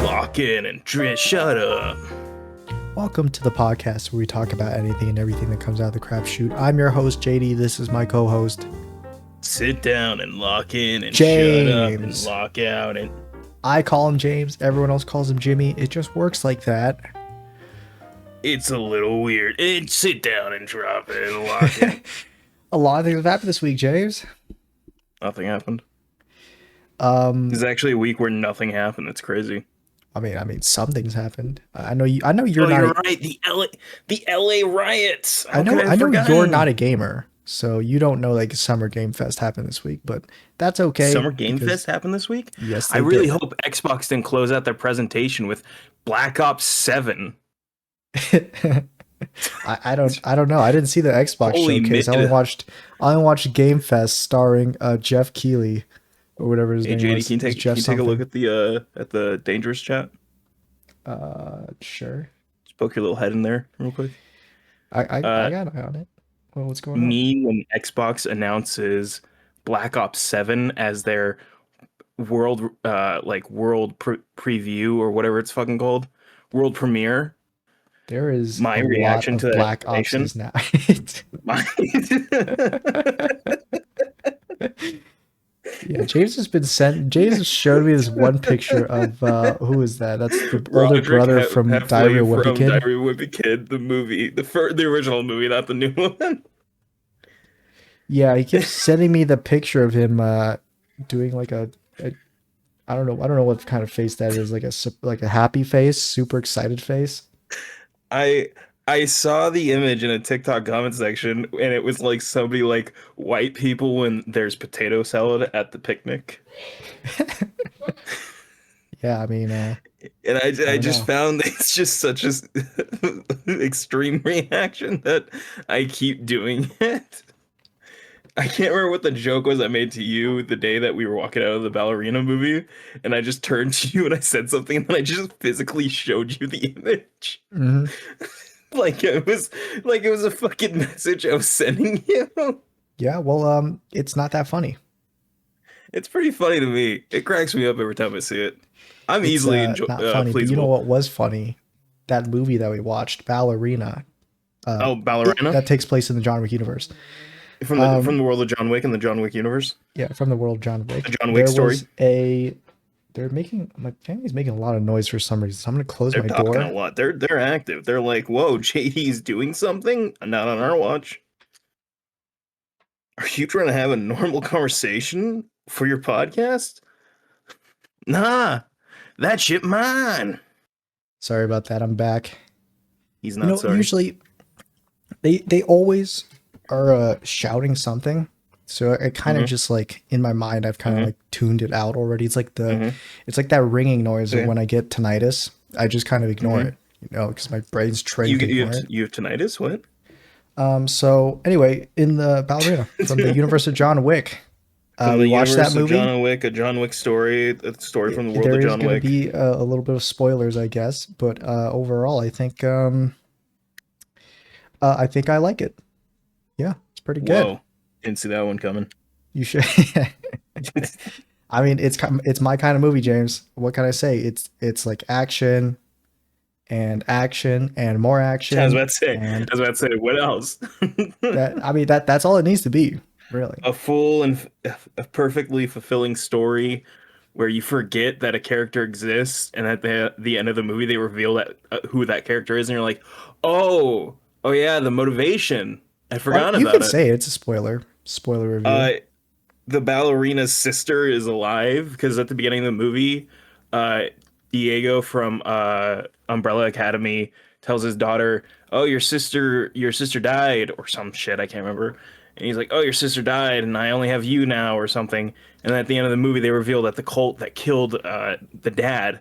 Lock in and shut up. Welcome to the podcast where we talk about anything and everything that comes out of the crap shoot. I'm your host, JD. This is my co-host. Sit down and lock in and James. shut up and lock out. And I call him James. Everyone else calls him Jimmy. It just works like that. it's a little weird. And sit down and drop it and lock it. A lot of things have happened this week, James. Nothing happened. This is actually a week where nothing happened. It's crazy. I mean, some things happened. I know you're not. You're right. The LA riots. I know you're not a gamer, so you don't know like Summer Game Fest happened this week, but that's okay. Summer Game Fest happened this week? Yes, I really hope Xbox didn't close out their presentation with Black Ops 7. I don't know. I didn't see the Xbox showcase. I only watched Game Fest starring Jeff Keighley or whatever his name JD, was. can you take a look at the dangerous chat? Sure. Just poke your little head in there real quick. I got an eye on it. Well, what's going on? When Xbox announces Black Ops 7 as their world preview or whatever it's fucking called, world premiere. There is my reaction to that Black Ops now. Yeah, James has showed me this one picture of who is that? That's the older brother from Diary of a Wimpy Kid. Diary of a Wimpy Kid, the movie, the original movie, not the new one. Yeah, he keeps sending me the picture of him doing like a I don't know what kind of face that is, like a happy face, super excited face. I saw the image in a TikTok comment section, and it was like somebody like white people when there's potato salad at the picnic. Yeah, I mean, and I just found it's just such a extreme reaction that I keep doing it. I can't remember what the joke was I made to you the day that we were walking out of the Ballerina movie, and I just turned to you and I said something, and then I just physically showed you the image. Mm-hmm. Like it was a fucking message I was sending you. Yeah, well, it's not that funny. It's pretty funny to me. It cracks me up every time I see it. I'm easily not funny, but you know what was funny? That movie that we watched, Ballerina. Ballerina? That takes place in the John Wick universe. From the world of John Wick and the John Wick universe? Yeah, from the world of John Wick. The John Wick story. My family's making a lot of noise for some reason, so I'm gonna close my door. They're talking a lot. They're active. They're like, whoa, JD's doing something? Not on our watch. Are you trying to have a normal conversation for your podcast? Nah, that shit mine. Sorry about that. I'm back. He's not sorry. Usually, they always are shouting something. So it kind of just like in my mind, I've kind of like tuned it out already. It's like it's like that ringing noise of when I get tinnitus. I just kind of ignore it, because my brain's trained to ignore it. You have tinnitus? What? So anyway, in the Ballerina from the universe of John Wick, we watched that movie. A John Wick story, a story from the world of John Wick. There is going to be a little bit of spoilers, I guess, but overall, I think I like it. Yeah, it's pretty good. Whoa. Didn't see that one coming. You should. I mean, it's my kind of movie, James. What can I say? It's like action and more action. I was about to say, what else? That's all it needs to be, really. A full and a perfectly fulfilling story where you forget that a character exists, and at the end of the movie they reveal that who that character is, and you're like, oh yeah, the motivation. I forgot about it. You could say it's a spoiler review. The ballerina's sister is alive because at the beginning of the movie, Diego from Umbrella Academy tells his daughter, "Oh, your sister died," or some shit, I can't remember. And he's like, "Oh, your sister died, and I only have you now," or something. And then at the end of the movie, they reveal that the cult that killed the dad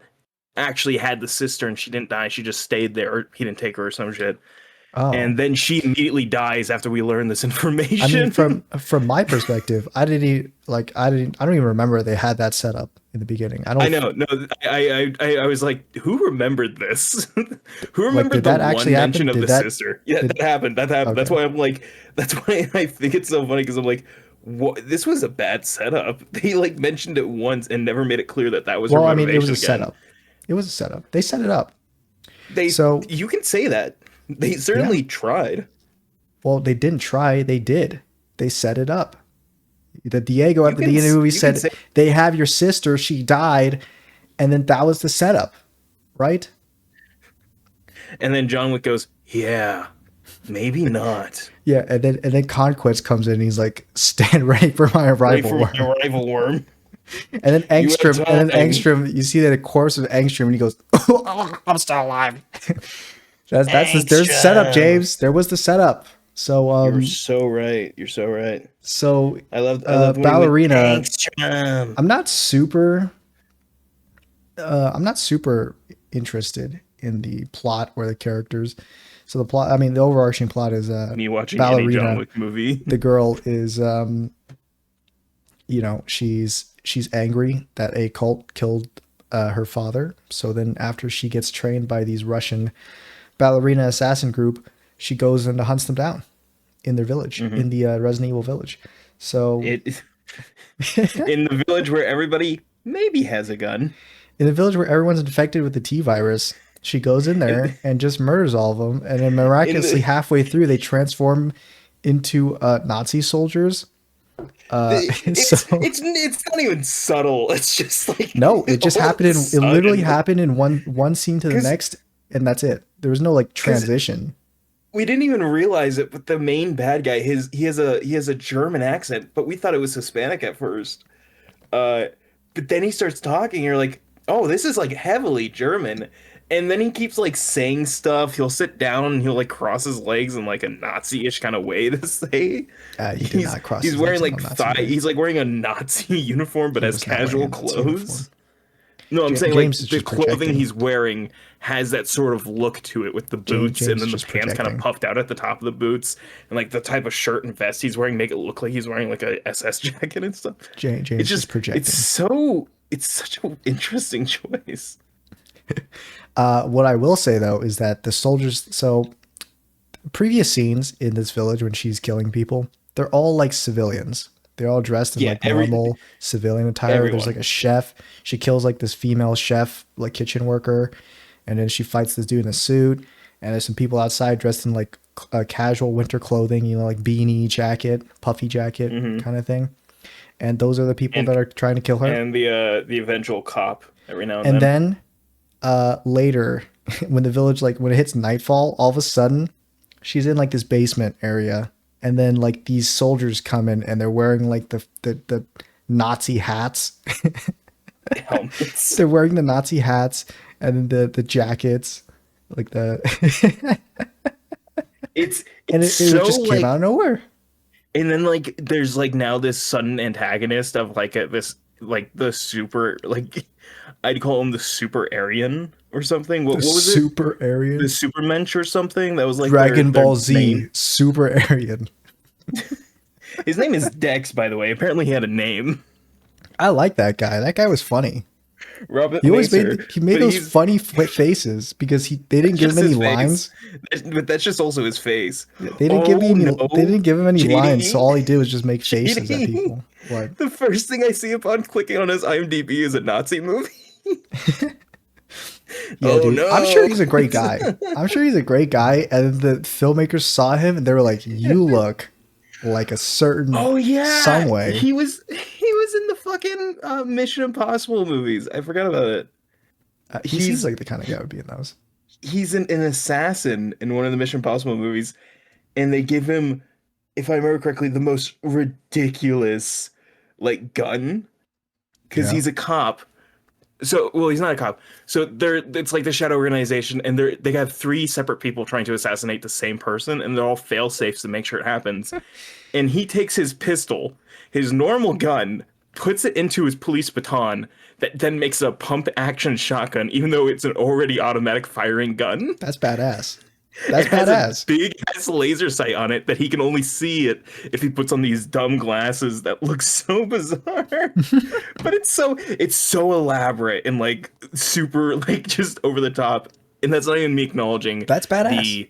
actually had the sister, and she didn't die. She just stayed there, or he didn't take her, or some shit. Oh. And then she immediately dies after we learn this information. I mean, from my perspective, I don't even remember they had that set up in the beginning. I was like, who remembered this? Who remembered the one mention of the sister? Yeah, that happened. Okay. That's why I think it's so funny, because I'm like, what? This was a bad setup. They like mentioned it once and never made it clear that was her motivation. It was a setup. It was a setup. They set it up. They, So you can say that. They yeah. certainly tried. Well, they didn't try. They did. They set it up. The Diego at You the can beginning of the movie you can said, say, "They have your sister. She died," and then that was the setup, right? and then John Wick goes, "Yeah, maybe not." Yeah, and then Conquest comes in. And he's like, "Stand ready for my Ready arrival, for my worm." arrival, worm? And then You had Angstrom, and then time. Angstrom, you see that a corpse of Angstrom, and he goes, "I'm still alive." There's the setup, Angstrom. James. There was the setup. So You're so right. You're so right. so I loved when he went Ballerina. Angstrom. I'm not super I'm not super interested in the plot or the characters. So the plot, I mean, the overarching plot is Me watching any John Ballerina. Wick movie. The girl is she's angry that a cult killed her father. So then after she gets trained by these Russian ballerina assassin group, she goes and hunts them down in their village, Hmm. in the Resident Evil village. So It in the village where everybody maybe has a gun. in the village where everyone's infected with the T virus, she goes in In, there and just murders all of them. And then in miraculously, the, halfway through, they transform into Nazi soldiers. So it's not even subtle. It's just like no, it just all of happened a in it literally sudden, happened in one scene to the because next, and that's it. There was no like because transition. we didn't even realize it, but the main bad guy, he has a German accent, but we thought it was Hispanic at first. Uh, but then he starts talking, you're like, oh, this is like heavily German. And then he keeps like saying stuff. He'll sit down and he'll like cross his legs in like a Nazi-ish kind of way to say. He did He's not cross he's his wearing legs in like a Nazi thigh. way. He's like wearing a Nazi uniform, but He has was not wearing a casual Nazi uniform. clothes. No, I'm saying like James is the just clothing projecting. he's wearing has that sort of look to it with the boots and James is then the just pants kind of projecting. puffed out at the top of the boots and like the type of shirt and vest he's wearing make it look like he's wearing like a SS jacket and stuff. James is just projecting. It's such an interesting choice. What I will say though is that the soldiers. So previous scenes in this village when she's killing people, they're all like civilians. They're all dressed in Yeah, like normal civilian attire. There's like everyone. a chef. She kills like this female chef, like kitchen worker, and then she fights this dude in a suit. And there's some people outside dressed in like casual winter clothing, like beanie jacket, puffy jacket Hmm. kind of thing. And those are the people And that are trying to kill her. and the eventual cop every now and And then. then later, when the village like when it hits nightfall, all of a sudden she's in like this basement area, and then like these soldiers come in and they're wearing like the Nazi hats. Helmets. They're wearing the Nazi hats and then the jackets, like the It's and it's it so just came out like of nowhere. and then like there's like now this sudden antagonist of like this like the super like I'd call him the super Aryan or something. What The what was it? Super The Aryan, Supermensch or something? That was like their Dragon their Ball name. Z, Super Aryan. His name is Dex, by the way. Apparently he had a name. I like that guy. That guy was funny. Robert He always Macer. made But those he's funny faces because they didn't that's give him just any his face. lines. But that's just also his face. They didn't give Oh me they no. didn't give him any lines, so JD. all he did was just make faces at JD. people. What? The first thing I see upon clicking on his IMDb is a Nazi movie. Yeah, Oh dude. I'm sure no. he's a great guy. I'm sure he's a great guy. And the filmmakers saw him and they were like, "You look like a certain Oh some yeah, way." he was in the fucking Mission Impossible movies. I forgot about it. He seems He's like the kind of guy would be in those. he's an assassin in one of the Mission Impossible movies, and they give him, if I remember correctly, the most ridiculous like gun because Yeah. he's a cop. So, well, he's not a cop. So it's like the Shadow Organization, and they have three separate people trying to assassinate the same person, and they're all fail safes to make sure it happens. And he takes his pistol, his normal gun, puts it into his police baton, that then makes a pump action shotgun, even though it's an already automatic firing gun. That's badass. It That's has a badass. big ass laser sight on it that he can only see it if he puts on these dumb glasses that look so bizarre. But it's so elaborate and like super like just over the top. And that's not even me acknowledging That's badass. the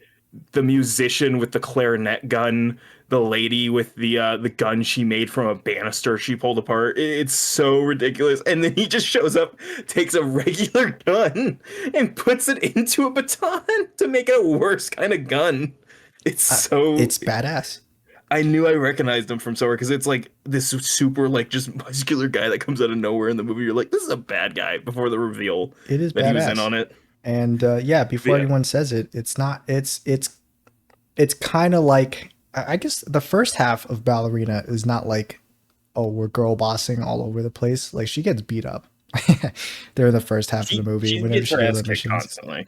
the musician with the clarinet gun the lady with the gun she made from a banister she pulled apart. It's so ridiculous. And then he just shows up, takes a regular gun, and puts it into a baton to make it a worse kind of gun. It's so. It's badass. I knew I recognized him from somewhere because it's like this super like just muscular guy that comes out of nowhere in the movie. You're like, this is a bad guy before the reveal It is that he was in badass. on it. And yeah, before Yeah, anyone says it, it's not. It's kind of like I guess the first half of Ballerina is not like, oh, we're girl bossing all over the place. Like she gets beat up. They're in the first half of the movie she whenever gets she her goes ass on kicked missions. constantly.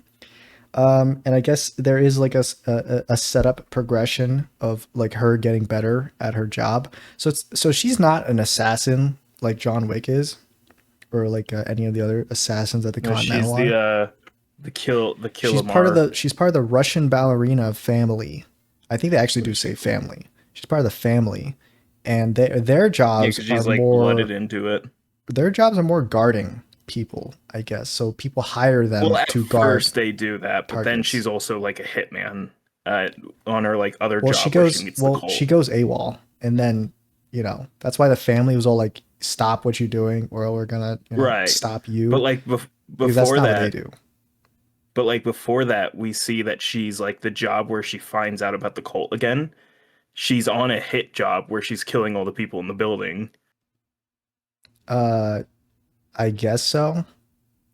And I guess there is like a setup progression of like her getting better at her job. So she's not an assassin like John Wick is, or like any of the other assassins at the No, she's Continental are. the Killamar. She's part of the Russian ballerina family. I think they actually What do is she say called? family. She's part of the family, and their Yeah, jobs because are she's like blooded more into it. guarding people, I guess. So people hire Well, them at to guard first they do that, but then targets. she's also like a hitman on her like other job where she meets the She cult. goes AWOL, and then that's why the family was all like, "Stop what you're doing, or we're gonna Right. stop But you," like because that's before not what they that, do. we see that she's like the job where she finds out about the cult again. She's on a hit job where she's killing all the people in the building. Uh, I guess so.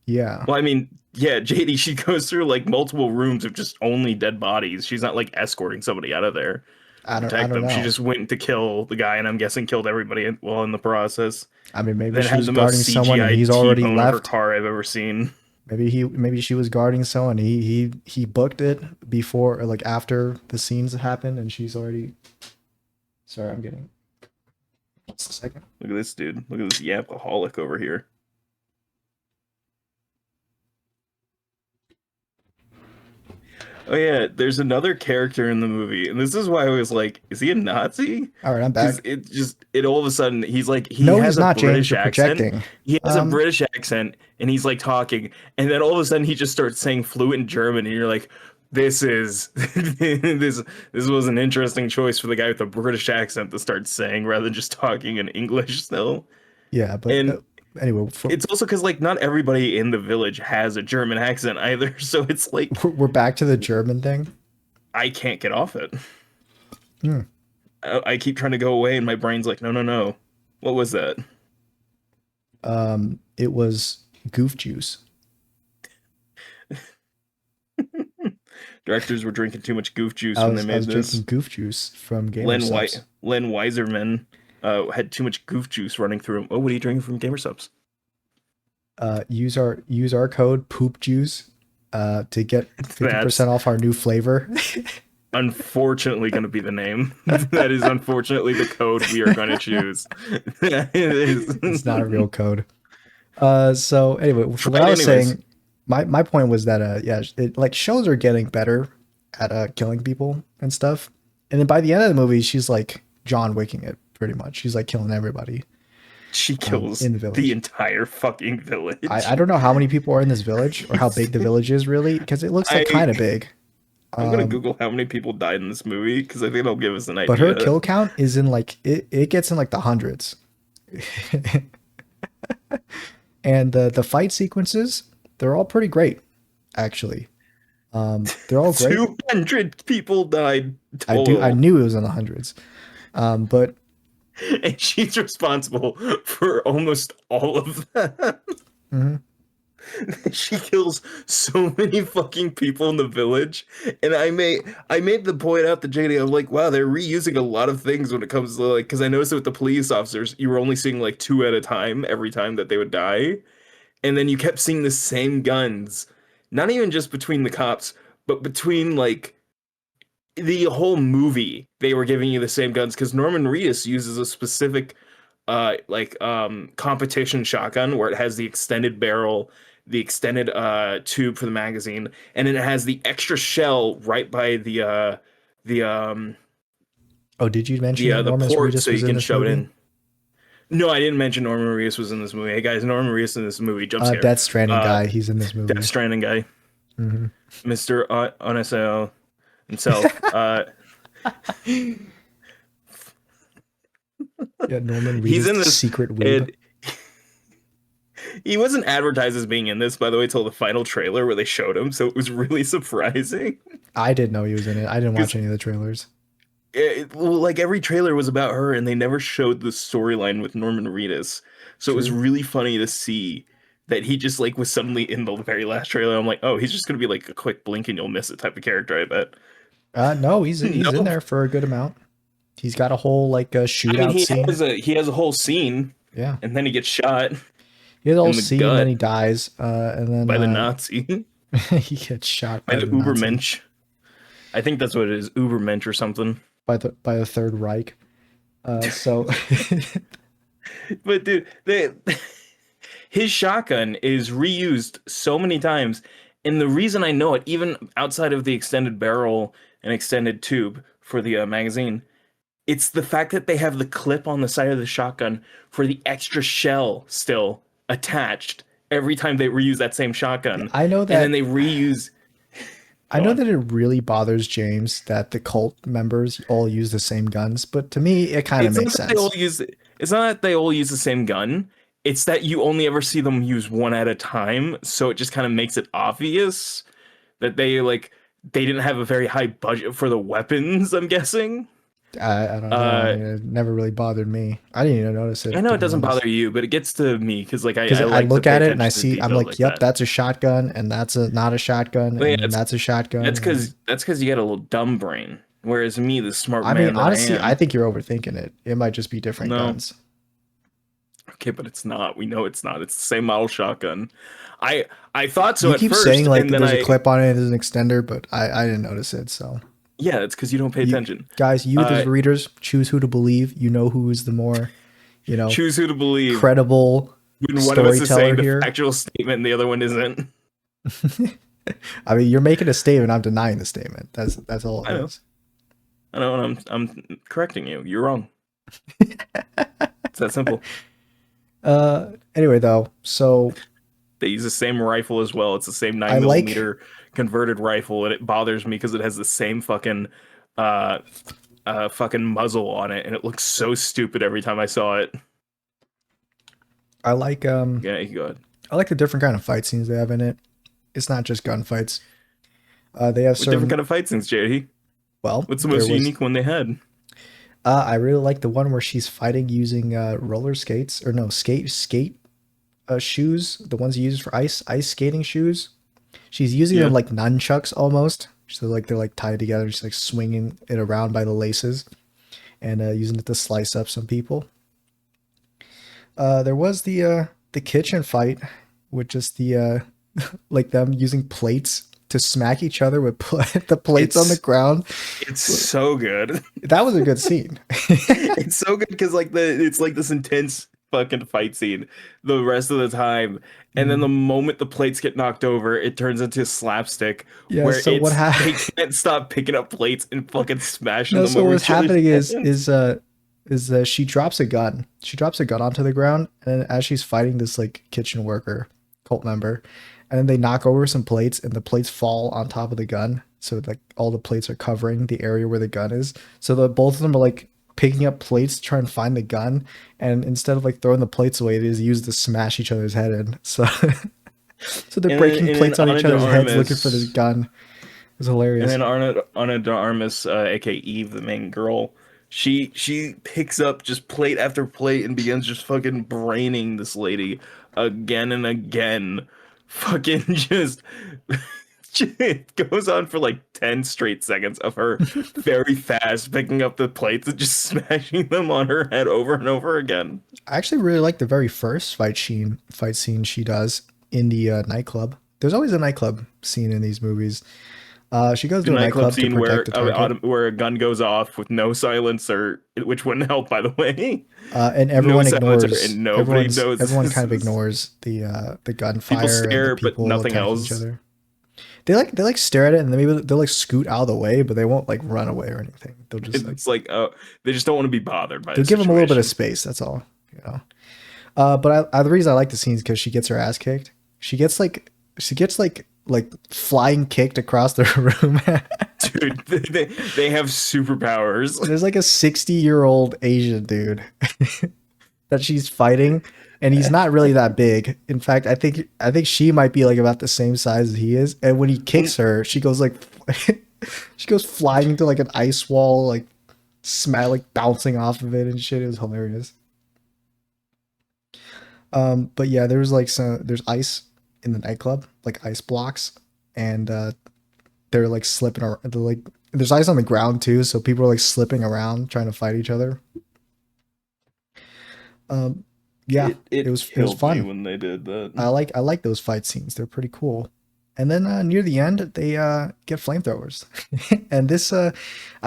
Yeah, Well, I mean, yeah, JD, she goes through like multiple rooms of just only dead bodies. She's not like escorting somebody out of there to I protect don't them. She know. just went to kill the guy, and I'm guessing killed everybody while in the process. I mean, maybe Then she had was the most guarding someone and CGI he's already T-bone of her left. car I've ever seen. Maybe she was guarding someone. He booked it before or like after the scenes happened, and she's already. Sorry, I'm getting. Just a second. Look at this dude. Look at this yapaholic over here. Oh yeah, there's another character in the movie, and this is why I was like, is he a Nazi? All right, I'm Because back. it all of a sudden he's like he No, has he's a not, James. British You're accent. projecting. He has a Um, British accent, and he's like talking, and then all of a sudden he just starts saying fluent German, and you're like, this is this was an interesting choice for the guy with the British accent to start saying rather than just talking in English still. yeah, but And anyway, it's also because like not everybody in the village has a German accent either, so it's like we're back to the German thing. I can't get off it. Hmm. I keep trying to go away, and my brain's like, no, no, no. What was that? It was goof juice. Directors were drinking too much goof juice when they I made was drinking this. goof juice from Gamer Subs. Len Weiserman had too much goof juice running through him. Oh, what are you drinking from Gamer Subs? Use our code poop juice to get That's 50% off our new flavor. unfortunately going to be the name. That is unfortunately the code we are going to choose. It is. It's not a real code. So anyway, so what Right, I was anyways. saying, my point was that yeah, like shows are getting better at killing people and stuff. And then by the end of the movie, she's like John Wicking it pretty much. She's like killing everybody She kills in the the village. entire fucking village. I don't know how many people are in this village or how big the village is really, because it looks like I kind of big. I'm gonna Google how many people died in this movie because I think it'll give us an But her idea. kill count is in like it gets in like the hundreds. And the fight sequences, they're all pretty great, actually. They're all great. 200 people died I total, knew it was in the hundreds. But and she's responsible for almost all of them. mhm. She kills so many fucking people in the village, and I made the point out to JD. I'm like, wow, they're reusing a lot of things when it comes to like, because I noticed that with the police officers, you were only seeing like two at a time every time that they would die, and then you kept seeing the same guns, not even just between the cops, but between like the whole movie. They were giving you the same guns because Norman Reedus uses a specific competition shotgun where it has the extended barrel, the extended tube for the magazine, and then it has the extra shell right by the Oh, did you mention that the Norman port so Reedus you was in can this shove it movie? in. No, I didn't mention Norman Reedus was in this movie. Hey guys, Norman Reedus in this movie. Jump scare. Death Stranding Uh, guy. He's in this Death movie. Stranding guy, Hmm. Mr. Oneseo himself. Yeah, Norman He's Reedus, in the this, secret weeb. and he wasn't advertised as being in this, by the way, till the final trailer where they showed him. So it was really surprising I didn't know he was in it. I didn't watch because any of the trailers. well, like every trailer was about her, and they never showed the storyline with Norman Reedus. So it was True. really funny to see that he just like was suddenly in the very last trailer. I'm like, oh, he's just gonna be like a quick blink and you'll miss it type of character, I bet. No, he's in Nope. there for a good amount. He's got a whole like a I mean, shootout scene. he has a whole scene, Yeah, and then he gets shot he has a whole in the scene. Then gut he dies, and by the then Nazi, he gets shot by by the the Nazi, Ubermensch. I think that's what it is, Ubermensch or something. by the Third Reich. So But dude, his shotgun is reused so many times, and the reason I know it, even outside of the extended barrel and extended tube for the magazine, it's the fact that they have the clip on the side of the shotgun for the extra shell still attached every time they reuse that same shotgun, I know and then that they reuse. I Go know on. that it really bothers James that the cult members all use the same guns, but to me, it kind of It's makes not that they all sense. use. It's not that they all use the same gun. It's that you only ever see them use one at a time, so it just kind of makes it obvious that they didn't have a very high budget for the weapons, I'm guessing. I don't know. I Uh mean, it never really bothered me. I didn't even notice I it, know to it be doesn't honest. bother you, but it gets to me because Because I I like to look pay at it and I attention to see, I'm details like, like yep, that. that's a shotgun, and that's a not a shotgun, But yeah, and then that's a shotgun, that's and then because you got a little dumb brain. Whereas me, the smart I mean, man that I honestly, I am, think you're overthinking it. It might just be different no. guns. Okay, but it's not. We know it's not. It's the same model shotgun. I I thought so You at keep saying first, like and then there's a I clip on it, there's an extender, but I didn't notice it. So yeah, it's because you don't pay you attention. guys, you the Uh, readers, choose who to believe. You know who is the more, you know, choose who to believe credible when one of us is storyteller saying the here. factual statement and the other one isn't. I mean, you're making a statement. I'm denying the statement. That's all I it know. is. I know, and I'm correcting you. You're wrong. It's that simple. Anyway, though, so They use the same rifle as well. It's the same I nine like millimeter converted rifle, and it bothers me because it has the same uh fucking muzzle on it, and it looks so stupid every time I saw it. I like Yeah, you go ahead. I like the different kind of fight scenes they have in it. It's not just gunfights. They have With different certain kind of fight scenes, JD. well, What's the there most was unique one they had? I really like the one where she's fighting using roller skates or no skate shoes, the ones you use for ice skating shoes. She's using them Yeah. like nunchucks almost. So like they're like tied together, just like swinging it around by the laces and using it to slice up some people. There was the kitchen fight with just the like them using plates to smack each other with the plates on the It's ground. it's so good. That was a good scene. It's so good because it's like this intense fucking fight scene the rest of the time, and then the Mm. moment the plates get knocked over, it turns into slapstick Yeah. where So what they happened? can't stop picking up plates and fucking smashing No. them So over what's each other's happening heads. is she drops a gun. She drops a gun onto the ground, and as she's fighting this like kitchen worker, cult member, and then they knock over some plates, and the plates fall on top of the gun. So like all the plates are covering the area where the gun is. So the both of them are like picking up plates to try and find the gun, and instead of like throwing the plates away, they just use to smash each other's head in. So so they're breaking And then plates on Ana each de other's heads looking for this Armas gun. It was And hilarious. then Ana de Armas, aka Eve, the main girl, she picks up just plate after plate and begins just fucking braining this lady again and again. Fucking just it goes on for like 10 straight seconds of her very fast picking up the plates and just smashing them on her head over and over again. I actually really like the very first fight scene she does in the nightclub. There's always a nightclub scene in these movies. She goes The to a nightclub nightclub to scene protect the target, where a gun goes off with no silencer, which wouldn't help, by the way. and No everyone silencer, ignores and nobody everyone knows. kind of ignores the People gunfire and the stare, but people nothing attacking each else. other. They like stare at it and then maybe they'll like scoot out of the way, but they won't like run away or anything. They'll just like It's like they just don't want to be bothered by they'll the give them a little bit of situation. space. That's all, you know. But the reason I like the scenes because she gets her ass kicked. She gets like like flying kicked across the room. Dude, they have superpowers. There's like a 60-year-old Asian dude that she's fighting, and he's not really that big. In fact, I think she might be like about the same size as he is. And when he kicks her, she goes like she goes flying into like an ice wall, like like bouncing off of it and shit. It was hilarious. But yeah, there's ice in the nightclub, like ice blocks, and they're like slipping around. They're like there's ice on the ground too, so people are like slipping around trying to fight each other. Um, yeah, It it was killed me fun. when they did that. I like those fight scenes. They're pretty cool. And then near the end, they get flamethrowers. And this, I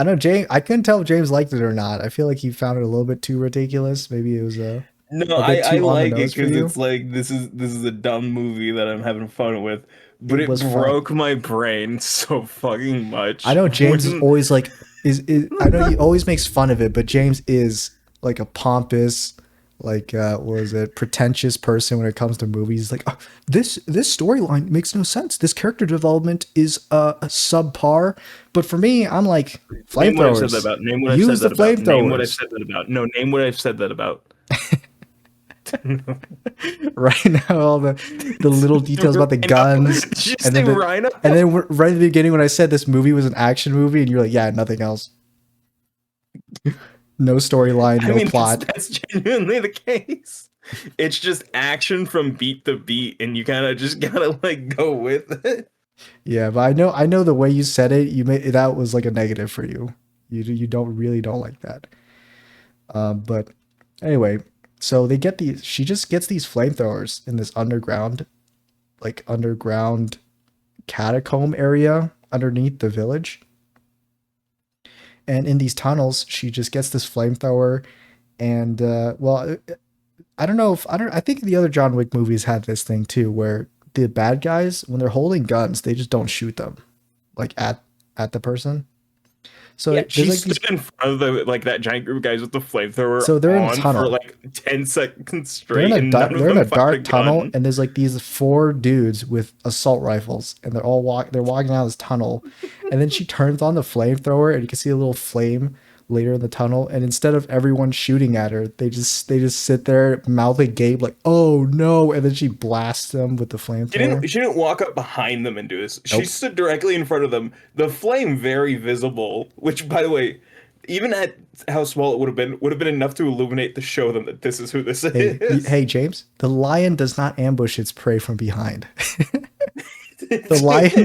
know James. I couldn't tell if James liked it or not. I feel like he found it a little bit too ridiculous. Maybe it was No, a bit I too on the like it nose for because you. it's like this is a dumb movie that I'm having fun with, but It it was fun. broke my brain so fucking I much know James is when always like is I know he always makes fun of it, but James is like a pompous, like what was it, pretentious person when it comes to movies. He's like, "Oh, this storyline makes no sense. This character development is a subpar." But for me, I'm like name what I've said that flamethrowers. about. Name what I've Use said the that about. Name what I've flamethrowers. said that about. No, name what I've said that about. Right now, all the little details about the Rhino. guns, Did you and say then Rhino? right at the beginning when I said this movie was an action movie, and you're like, yeah, nothing else, no storyline, I no mean, plot. that's genuinely the case. It's just action from beat to beat, and you kind of just gotta like go with it. Yeah, but I know the way you said it, you made that was like a negative for you. You don't like that. But anyway, so they get these. She just gets these flamethrowers in this underground catacomb area underneath the village. And in these tunnels, she just gets this flamethrower. And I don't know if I don't. I think the other John Wick movies had this thing too, where the bad guys, when they're holding guns, they just don't shoot them like at the person. So Yeah, there's she like these. stood in front of the like that giant group of guys with the flamethrower So they're in a on for tunnel. like 10 seconds straight, and none of They're in them a fired a dark tunnel, gun. and there's like these four dudes with assault rifles, and they're walking down this tunnel, and then she turns on the flamethrower, and you can see a little flame later in the tunnel, and instead of everyone shooting at her, they just sit there, mouth agape, like oh no, and then she blasts them with the flamethrower. She didn't walk up behind them and do this. She Nope. stood directly in front of them. The flame very visible, which by the way, even at how small it would have been enough to illuminate to show them that this is who this is. Hey James, the lion does not ambush its prey from behind. The lion,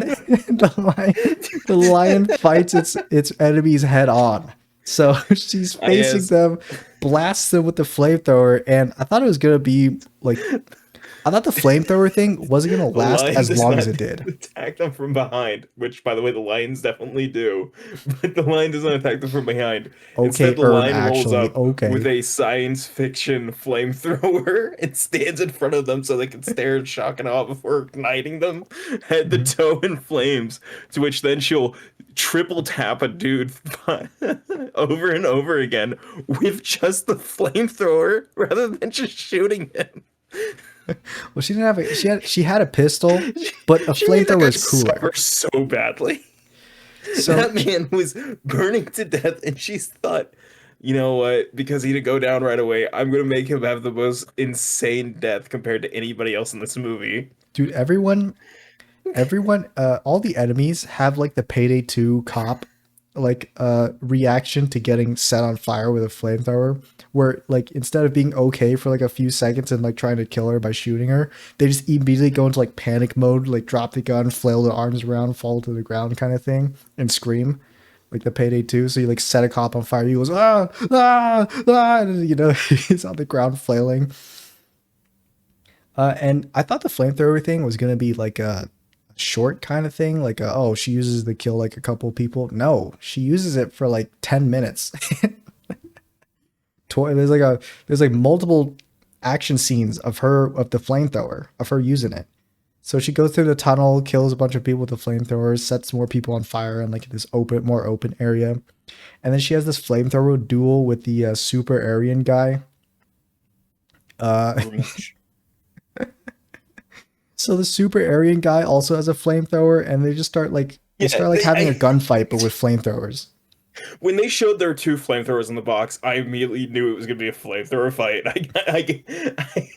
Dude, the lion fights its enemies head on. So she's I facing guess. them, blasts them with the flamethrower, and I thought it was gonna be like I thought the flamethrower thing wasn't gonna The last lion as does long as not it did. attack them from behind, which, by the way, the lions definitely do. But the lion does not attack them from behind. Okay, Instead, the Ern, lion rolls actually, up with okay. a science fiction flamethrower and stands in front of them so they can stare in shock and awe before igniting them head to Mhm. toe in flames. To which then she'll triple tap a dude over and over again with just the flamethrower rather than just shooting him. Well, she didn't have a she had a pistol, but a She made that flamethrower guy is cooler. suffer so badly. So That man was burning to death, and she thought, you know what? Because he didn't go down right away, I'm gonna make him have the most insane death compared to anybody else in this movie. dude, everyone all the enemies have like the Payday 2 cop like reaction to getting set on fire with a flamethrower, where like instead of being okay for like a few seconds and like trying to kill her by shooting her, they just immediately go into like panic mode, like drop the gun, flail their arms around, fall to the ground kind of thing, and scream like the Payday 2. So you like set a cop on fire, he goes and, he's on the ground flailing. And I thought the flamethrower thing was gonna be like a short kind of thing, like oh, she uses the kill like a couple people. No, she uses it for like 10 minutes. There's like multiple action scenes of the flamethrower of her using it. So she goes through the tunnel, kills a bunch of people with the flamethrowers, sets more people on fire in like this more open area, and then she has this flamethrower duel with the super Aryan guy. Uh, So the super Aryan guy also has a flamethrower, and they Yeah, start like having a gunfight, but with flamethrowers. when they showed their two flamethrowers in the box, I immediately knew it was gonna be a flamethrower fight. I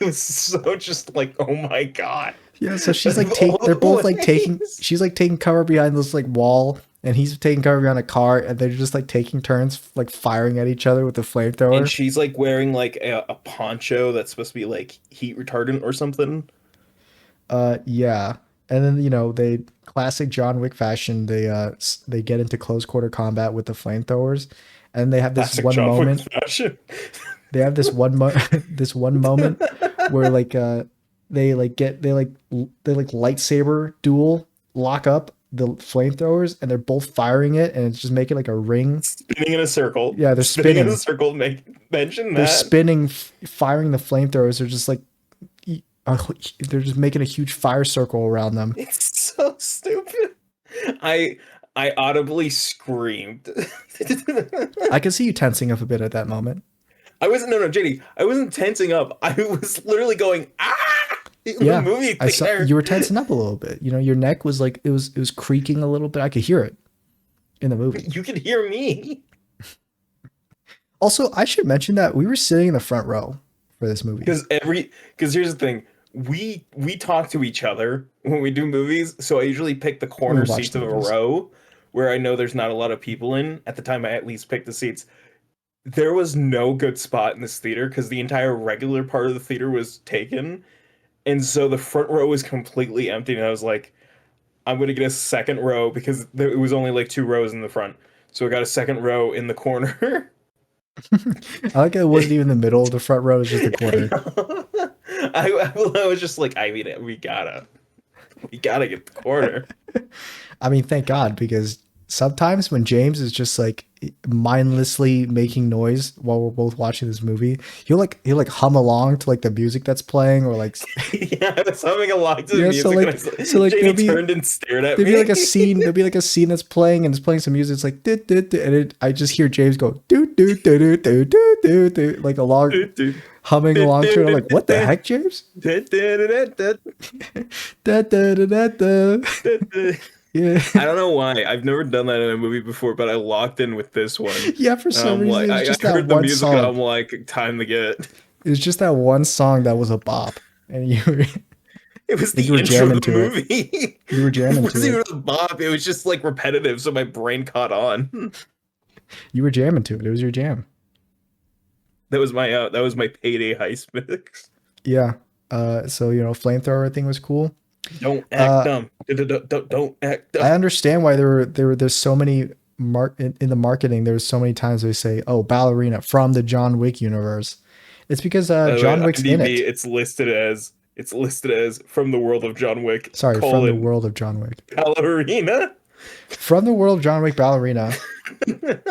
was so just like, oh my god. Yeah, so she's like Of all they're both the like taking ways. she's like taking cover behind this like wall, and he's taking cover behind a car, and they're just like taking turns like firing at each other with the And flamethrower. she's like wearing like a poncho that's supposed to be like heat retardant or something. Yeah. And then they classic John Wick fashion, they get into close quarter combat with the flamethrowers, and they have this Classic one John Wick moment. fashion. They have this this one moment where they like get they like lightsaber duel, lock up the flamethrowers, and they're both firing it, and it's just making like a ring. Spinning in a circle. Yeah, they're Spinning in a spinning. circle. Mention They're that. spinning, firing the flamethrowers. They're just like they're just making a huge fire circle around them. It's so stupid. I I audibly screamed. I can see you tensing up a bit at that moment. I wasn't no no JD. I wasn't tensing up. I was literally going ah in the Yeah, movie I saw theater. you were tensing up a little bit. Your neck was like it was creaking a little bit. I could hear it in the movie. You could hear me Also, I should mention that we were sitting in the front row for this movie. because here's the thing. We talk to each other when we do movies, so I usually pick the We corner watched seats the of a movies. row where I know there's not a lot of people in. At the time, I at least picked the seats. There was no good spot in this theater because the entire regular part of the theater was taken, and so the front row was completely empty. And I was like, I'm gonna get a second row because it was only like two rows in the front, so I got a second row in the corner. I like it wasn't even the middle of the front row; it was just the I corner. know. I was just like, I mean, we gotta get the corner. I mean, thank God, because sometimes when James is just like mindlessly making noise while we're both watching this movie, he'll like hum along to like the music that's playing, or like Yeah, I was humming along to the yeah. music, and I was There'll Jamie be turned and stared at there'll be me. like a scene. There'll be like a scene that's playing, and it's playing some music. It's like dit, dit, dit, and I just hear James go do do do do do do do do like along humming along to it. I'm like, what the heck, James? Da, da, da, da, da. Yeah. I don't know why. I've never done that in a movie before, but I locked in with this one. Yeah, for some I'm like, reason, it's just I that heard the one music and song. I'm like, time to get. It's just that one song that was a bop, and It was you the were intro jamming of the to it. movie. You were It jamming wasn't to even it. a bop. It was just like repetitive, so my brain caught on. You were jamming to it. It was your jam. That was my payday heist mix. Yeah. So flamethrower thing was cool. Don't act Uh, dumb. Don't act dumb. I understand why there's so many in the marketing. There's so many times they say, "Oh, Ballerina from the John Wick universe." It's because By the way, on John Wick's in IMDb, it. it's listed as from the world of John Wick, Sorry, from the colon world of John Wick. ballerina. From the world of John Wick, Ballerina.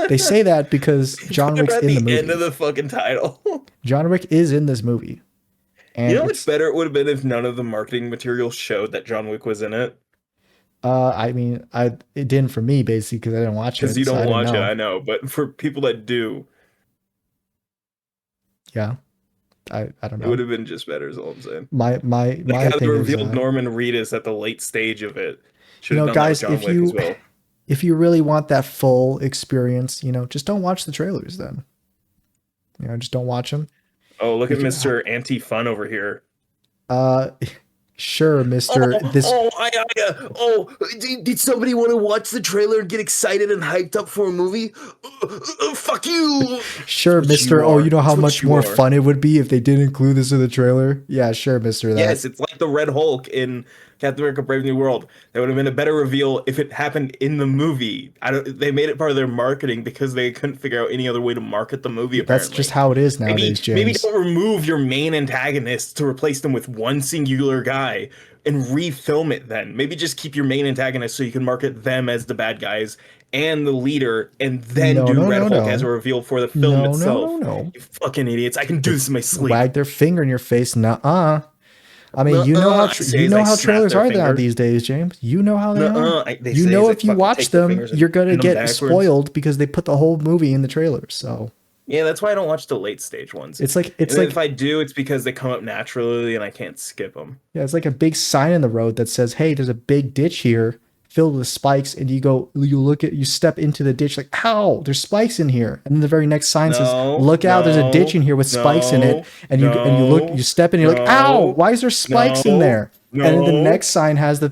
They say that because John They're Wick's at in the the end of movie. the fucking title. John Wick is in this movie, You and know what's it's. better? It would have been if none of the marketing material showed that John Wick was in it. I mean, it didn't for me basically because I didn't watch Because it, you so I don't didn't watch it, know. I know. But for people that do, Yeah, I don't it would know. have been just better, is all I'm saying. Like My how they thing is, revealed Norman Reedus at the late stage of it. Should you have know, done that with guys, John Wick as well. if you really want that full experience, just don't watch the trailers then. Just don't watch them. Oh, look You at can, Mr. Anti-Fun over here. uh, sure, Mister. Did somebody want to watch the trailer and get excited and hyped up for a movie? Fuck you! Sure, That's what you Mister. Oh, you are. know how That's what much you more are. fun it would be if they did include this in the trailer. Yeah, sure, Mister. That. Yes, it's like the Red Hulk in Captain America: Brave New World. That would have been a better reveal if it happened in the movie. I don't. They made it part of their marketing because they couldn't figure out any other way to market the movie. That's just Apparently, how it is nowadays, maybe James. don't remove your main antagonists to replace them with one singular guy and refilm it. Then maybe just keep your main antagonists so you can market them as the bad guys and the leader, and then No, do no, Red no, Hulk as a no, reveal for the film no, no, no, itself. no. You fucking idiots! I can do this in my sleep. Wag their finger in your face. Nuh-uh. I mean, Nuh-uh, I say you as know I how snap trailers their are now finger. these days, James. You know how they are. Nuh-uh, they You say know as I if you fucking watch take their them, fingers and you're gonna bend them get backwards. spoiled because they put the whole movie in the trailers. So Yeah, that's why I don't watch the late stage ones. It's And if like I do, it's because they come up naturally and I can't skip them. yeah, it's like a big sign in the road that says, "Hey, there's a big ditch here filled with spikes," and you step into the ditch like, "Ow, there's spikes in here." And then the very next sign says, No, "Look out, there's a ditch no, in here with spikes in it." no, And you look, no, you step in, and you're like, "Ow, no, why is there spikes in no, there?" And then the no. next sign has the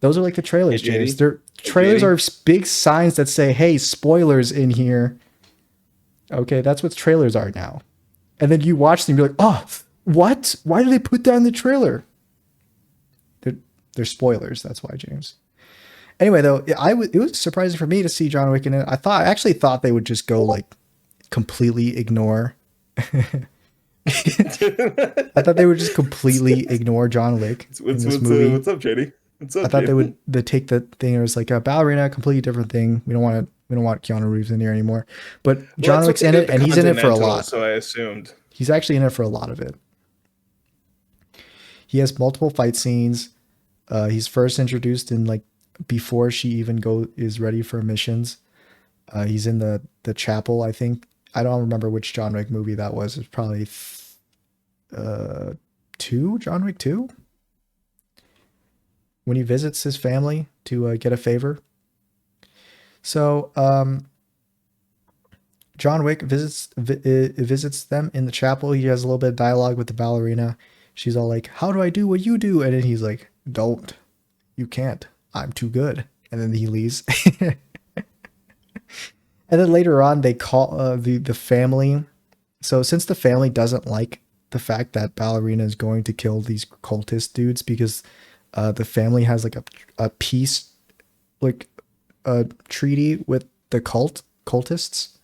those are like the Hey trailers, James. JD, They're hey trailers JD. are big signs that say, "Hey, spoilers in here." Okay, that's what trailers are now. And then you watch them, you're like, "Oh, what? Why did they put that in the trailer?" They're, they're spoilers. That's why, James. Anyway, though, it was surprising for me to see John Wick in it. I actually thought they would just go like completely ignore. I thought they would just completely ignore John Wick in this movie. What's up, JD? What's I up, thought JD? they take the thing. It was like a ballerina, a completely different thing. We don't want Keanu Reeves in here anymore. But Well, John that's what Wick's they in did it, with the and he's in it for a Continental, lot. so I assumed. He's actually in it for a lot of it. He has multiple fight scenes. He's first introduced in like before she even is ready for missions. He's in the chapel, I think. I don't remember which John Wick movie that was. It's probably two, John Wick 2, when he visits his family to get a favor. So John Wick visits them in the chapel. He has a little bit of dialogue with the ballerina. She's all like, "How do I do what you do?" And then he's like, "Don't. You can't. I'm too good." And then he leaves. And then later on, they call the family. So since the family doesn't like the fact that Ballerina is going to kill these cultist dudes because the family has like a peace like a treaty with the cultists,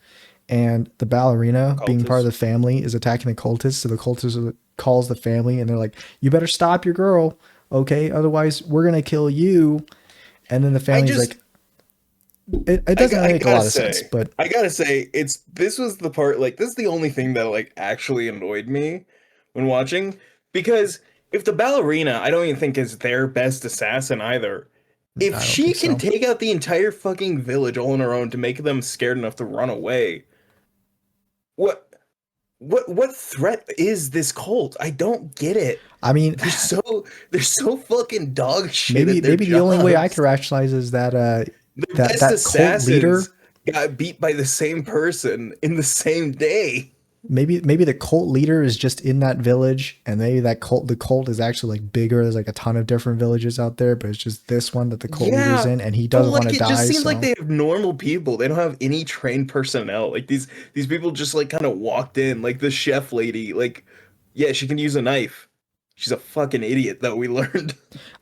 and the ballerina being part of Cultist. the family is attacking the cultists. So the cultists calls the family and they're like, "You better stop your girl, okay? Otherwise, we're gonna kill you." And then the I family's just like, it doesn't really I make a lot of sense, but gotta say, it's this was the part, like, this is the only thing that like actually annoyed me when watching, because if the ballerina, I don't even think is their best assassin either. If I don't she think can so. take out the entire fucking village all on her own to make them scared enough to run away, what what threat is this cult? I don't get it. I mean, They're so fucking dog shit at their maybe the only way I jobs. can rationalize is that Their best that cult leader. assassins got beat by the same person in the same day. Maybe the cult leader is just in that village, and maybe the cult is actually like bigger. There's like a ton of different villages out there, but it's just this one that the cult leader's Yeah, in, and he but doesn't want like to it just die. seems like So they have normal people. They don't have any trained personnel. Like these people just like kind of walked in. Like the chef lady, like yeah, she can use a knife. She's a fucking idiot though, we learned.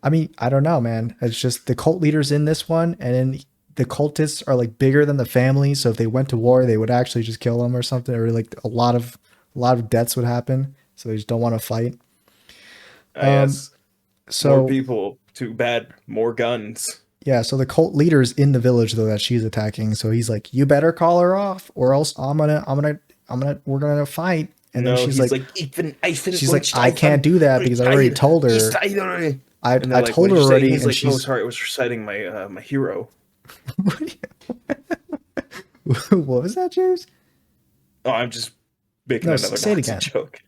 I mean, I don't know, man. It's just the cult leader's in this one, and then the cultists are like bigger than the family. So if they went to war, they would actually just kill them or something, or like a lot of deaths would happen. So they just don't want to fight. Ah yes. More So people, too bad, more guns. yeah, so the cult leader's in the village though that she's attacking. So he's like, "You better call her off, or else we're gonna fight." And then No, he's like, ich bin she's like, "I can't do that because I already told her. And they're I like, told what her did you say? And already." he's And like, oh, she's, sorry, I was reciting my my hero. "What was that, James?" Oh, I'm just making No, another say it Nazi again. joke.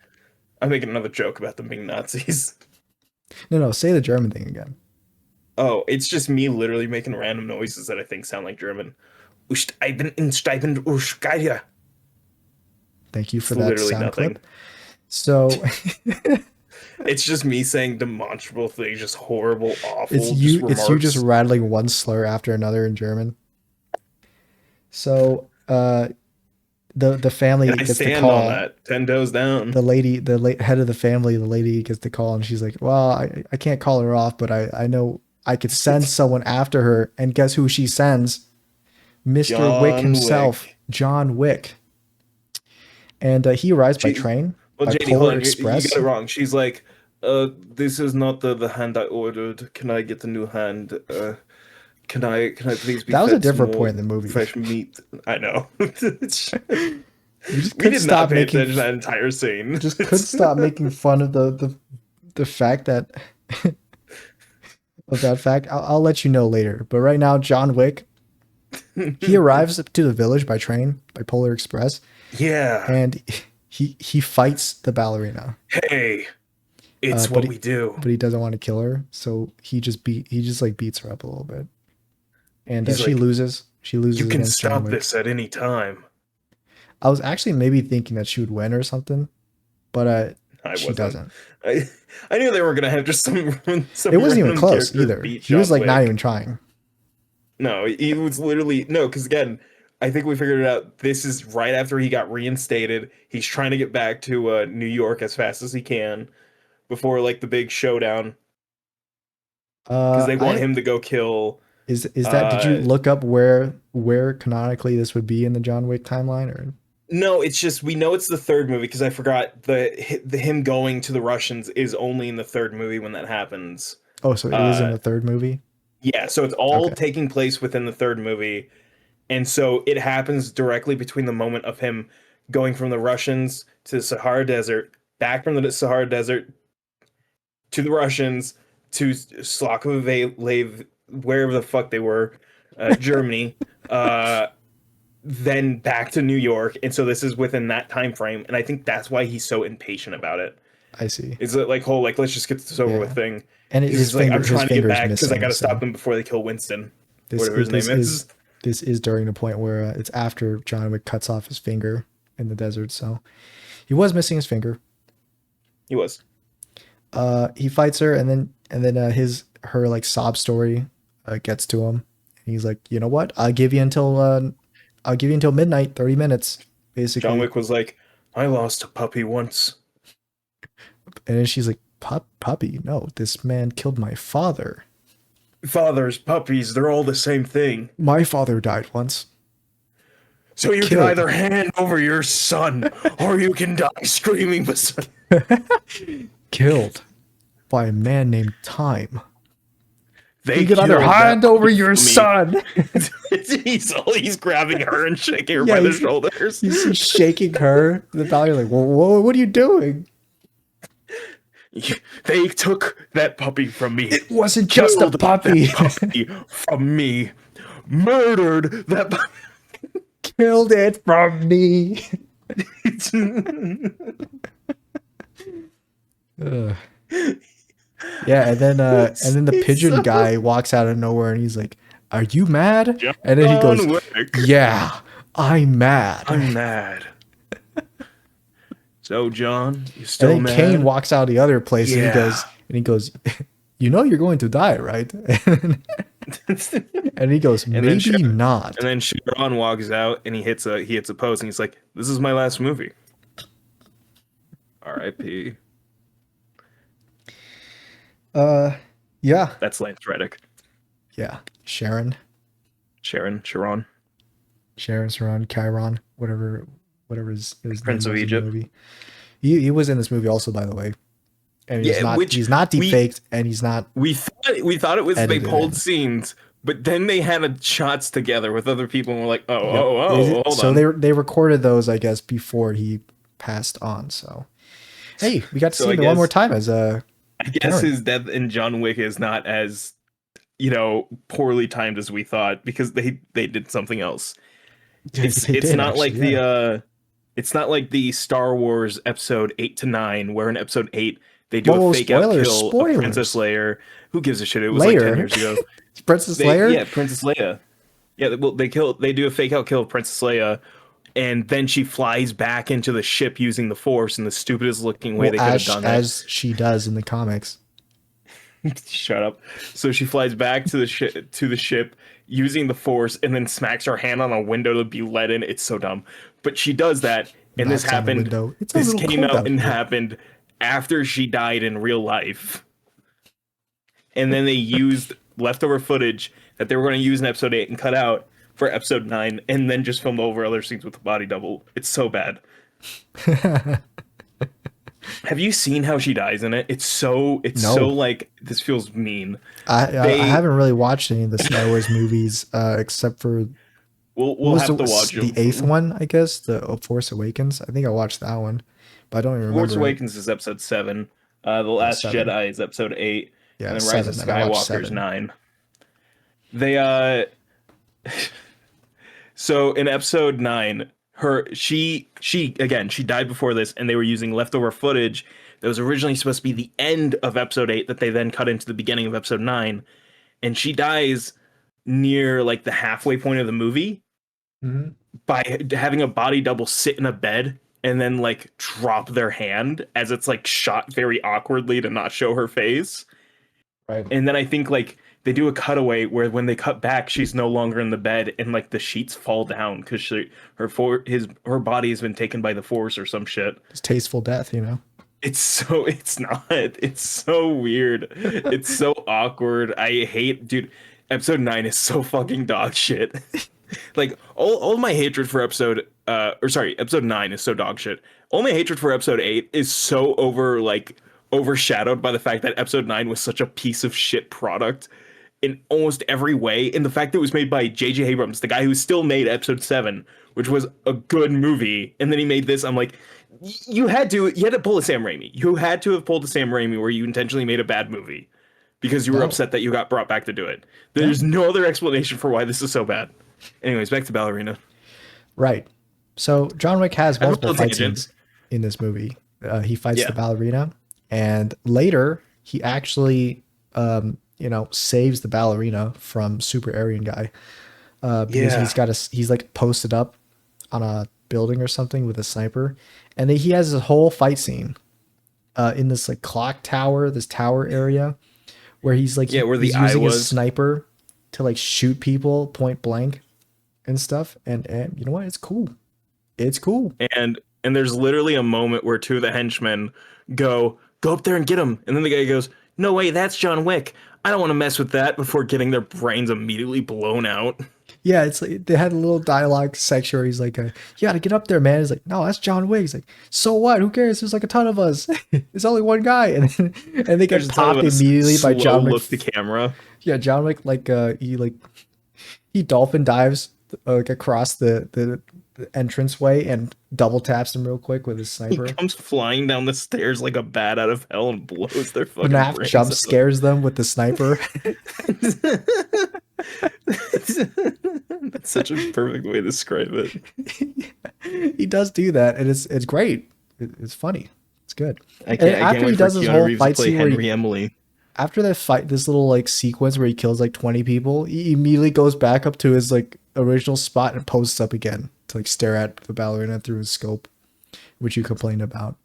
I'm making another joke about them being Nazis. No, say the German thing again. Oh, it's just me literally making random noises that I think sound like German. Usteiben in Steiben Uschgeia. Thank you for It's that literally sound nothing. clip. So It's just me saying demonstrable things, just horrible, awful, just it's you just remarks. rattling one slur after another in German. So the And family I gets the stand on call. that, 10 toes down. Head of the family, the lady gets the call, and she's like, "Well, I can't call her off, but I know I could send someone after her." And guess who she sends? Mr. Wick John himself, Wick. John Wick. And he arrives by She, train, well, by JD, hold Polar on, you got Express. it wrong. She's like, this is not the hand I ordered. Can I get the new hand? Can I please be That was a fed some different more point in the movie. fresh meat? I know. We just We couldn't did not stop pay making attention to that entire scene. just couldn't stop making fun of the fact that of that fact. I'll let you know later. But right now, John Wick He arrives to the village by train, by Polar Express, Yeah. and he fights the ballerina. Hey, it's But what we do. he doesn't want to kill her, so he just like beats her up a little bit, and He's she like, loses. She you loses can against John stop Wick. this at any time. I was actually maybe thinking that she would win or something, but I she wasn't. doesn't. I I knew they were gonna have just some It wasn't even random close character either. beat He was John like not even Wick. trying. No, he was literally no, because again, I think we figured it out. This is right after he got reinstated. He's trying to get back to New York as fast as he can before like the big showdown because they want I him to go kill. is that did you Uh, look up where canonically this would be in the John Wick timeline or no, it's just we know it's the third movie because I forgot the him going to the Russians is only in the third movie when that happens. oh so it is in Uh, the third movie? yeah, so it's all Okay. taking place within the third movie. And so it happens directly between the moment of him going from the Russians to the Sahara Desert, back from the Sahara Desert to the Russians to Slakov, wherever the fuck they were, Germany, uh, then back to New York. And so this is within that time frame, and I think that's why he's so impatient about it. I see. Is it like whole like let's just get this over with Yeah. thing? And Because his he's like I'm his trying to get finger is back because I got missing, to stop so them before they kill Winston, this whatever his name is. this is during the point where it's after John Wick cuts off his finger in the desert, so he was missing his finger. He was. He fights her, and then his her like sob story gets to him. And he's like, you know what? I'll give you until midnight, 30 minutes, John basically. Wick was like, I lost a puppy once. And then she's like, puppy? No, this man killed my father. Fathers, puppies, they're all the same thing. My father died once. So you can Killed. either hand over your son or you can die screaming beside. Killed by a man named Time. They You can either killed that hand over puppy your for me. son. He's grabbing her and shaking her Yeah, by the shoulders. he's shaking her. The Valley like, whoa, what are you doing? They took that puppy from me. It wasn't just a Killed puppy. that puppy from me. Murdered that puppy. Killed it from me. Ugh. Yeah, and then the He's pigeon so guy walks out of nowhere and he's like, "Are you mad?" And then he goes, John Wick. "Yeah, I'm mad." I'm mad. So, John, you And still then mad? Kane walks out the other place Yeah. and he goes, "You know you're going to die, right?" And he goes, And then "Maybe not." and then Sharon walks out and he hits a post and he's like, "This is my last movie." R.I.P. Yeah, That's Lance Reddick. yeah. Sharon, Sharon, Saran, Chiron, whatever his name Prince of was in the Egypt. movie. He was in this movie also, by the way, and Yeah, which he's not deep we faked, and he's not we thought it was they edited pulled in. scenes, but then they had shots together with other people and we're like, oh, Yep. oh, oh, hold So on. they recorded those, I guess, before he passed on. So hey, we got to So see I him one more guess time as a I guess Karen. his death in John Wick is not as poorly timed as we thought because they did something else. It's They it's did not like actually, yeah. it's not like the Star Wars episode 8 to 9 where in episode 8 they do a Whoa, fake out spoilers, kill of Princess spoilers. Leia. Who gives a shit? It was like 10 Layer, years ago. Princess They Layer. yeah, Princess Leia. Yeah, well they do a fake out kill of Princess Leia and then she flies back into the ship using the force in the stupidest looking way Well, they could have done it. as she does in the comics. Shut up. So she flies back to the ship using the force and then smacks her hand on a window to be let in. It's so dumb. But she does that and Knocks on the window. It's a this little came cold out out and here. happened after she died in real life. And then they used leftover footage that they were going to use in episode 8 and cut out for episode 9 and then just filmed over other scenes with the body double. It's so bad. Have you seen how she dies in it? It's so No. like this feels mean. I They haven't really watched any of the Star Wars movies except for what we'll was have to watch the them. eighth one, I guess, the Force Awakens. I think I watched that one, but I don't even Force remember it. Awakens is episode 7. The Oh, Last 7. Jedi is episode 8, Yeah, and then Rise of 7. Then I watched Skywalker is 7. 9. They So in episode 9, she again, she died before this, and they were using leftover footage that was originally supposed to be the end of episode 8 that they then cut into the beginning of episode 9, and she dies near like the halfway point of the movie Hmm. by having a body double sit in a bed and then like drop their hand as it's like shot very awkwardly to not show her face. Right. And then I think like they do a cutaway where when they cut back, she's no longer in the bed and like the sheets fall down because her body has been taken by the force or some shit. It's tasteful death, you know. It's not. It's so weird. It's so awkward. I hate, dude. Episode 9 is so fucking dog shit. Like all my hatred for episode 9 is so dog shit. All my hatred for episode 8 is so overshadowed by the fact that episode 9 was such a piece of shit product in almost every way. And the fact that it was made by J.J. Abrams, the guy who still made episode 7, which was a good movie, and then he made this. I'm like, you had to pull a Sam Raimi. You had to have pulled a Sam Raimi where you intentionally made a bad movie because you were No. upset that you got brought back to do it. Yeah. There's no other explanation for why this is so bad. Anyways, back to Ballerina. Right. So John Wick has I multiple a fight tangent. scenes in this movie. He fights Yeah. the ballerina, and later he actually, saves the ballerina from Super Aryan guy. Because Yeah. he's like posted up on a building or something with a sniper, and then he has a whole fight scene in this like clock tower, this tower area, where he's like Yeah, where the he's eye using his was. sniper to like shoot people point blank and stuff. And you know what? It's cool. It's cool. And there's literally a moment where two of the henchmen go up there and get him, and then the guy goes, "No way, that's John Wick. I don't want to mess with that." Before getting their brains immediately blown out. Yeah, it's like they had a little dialogue section where he's like, "You gotta get up there, man." He's like, "No, that's John Wick." He's like, "So what? Who cares? There's like a ton of us. It's only one guy." And they get There's a ton popped of us immediately by slow John Wick. look the camera. Yeah, John Wick he dolphin dives like across the entranceway and double taps him real quick with his He sniper. comes flying down the stairs like a bat out of hell and blows their fucking FNAF brains jump out. scares them with the sniper. That's such a perfect way to describe it. He does do that, and it's great. It's funny. It's good. I And can't after he wait for does his Keanu whole Reeves to fight play scene where Henry Emily. after that fight, this little like sequence where he kills like 20 people, he immediately goes back up to his like original spot and posts up again to like stare at the ballerina through his scope, which you complained about.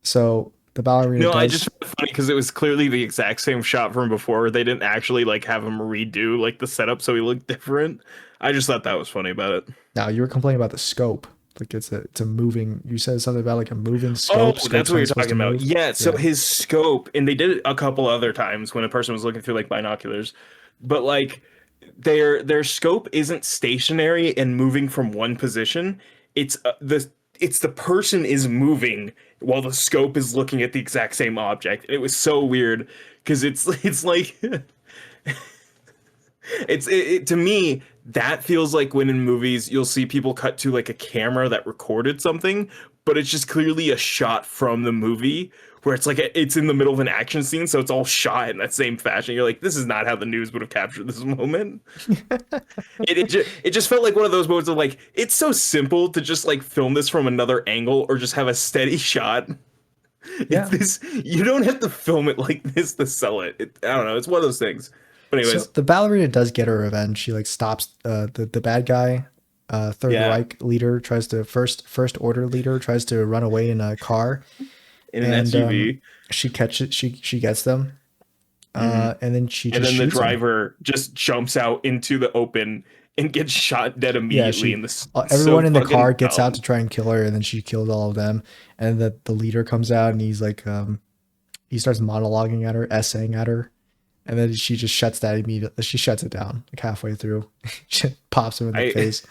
So the ballerina No, I does. just found it funny because it was clearly the exact same shot from before. They didn't actually like have him redo like the setup so he looked different. I just thought that was funny about it. Now you were complaining about the scope. Like it's a moving. You said something about like a moving Oh, scope. Scope's that's what you're supposed talking to about. move. Yeah, so Yeah. his scope, and they did it a couple other times when a person was looking through like binoculars, but like their scope isn't stationary and moving from one position. It's the person is moving while the scope is looking at the exact same object. It was so weird because it's like to me that feels like when in movies you'll see people cut to like a camera that recorded something, but it's just clearly a shot from the movie where it's like it's in the middle of an action scene, so it's all shot in that same fashion. You're like, this is not how the news would have captured this moment. It just felt like one of those moments of like, it's so simple to just like film this from another angle or just have a steady shot. Yeah. It's this, you don't have to film it like this to sell it. I don't know. It's one of those things. But So anyways, the ballerina does get her revenge. She like stops the bad guy. Third yeah, Reich leader tries to first order leader tries to run away in a car, in an and SUV. she catches she gets them, and then she And just then the shoots him. driver just jumps out into the open and gets shot dead Yeah, immediately. And this everyone so in the fucking car gets out dumb. to try and kill her, and then she kills all of them. And the leader comes out and he's like, he starts monologuing at her, essaying at her, and then she just shuts that immediately. She shuts it down like halfway through. She pops him in the I face.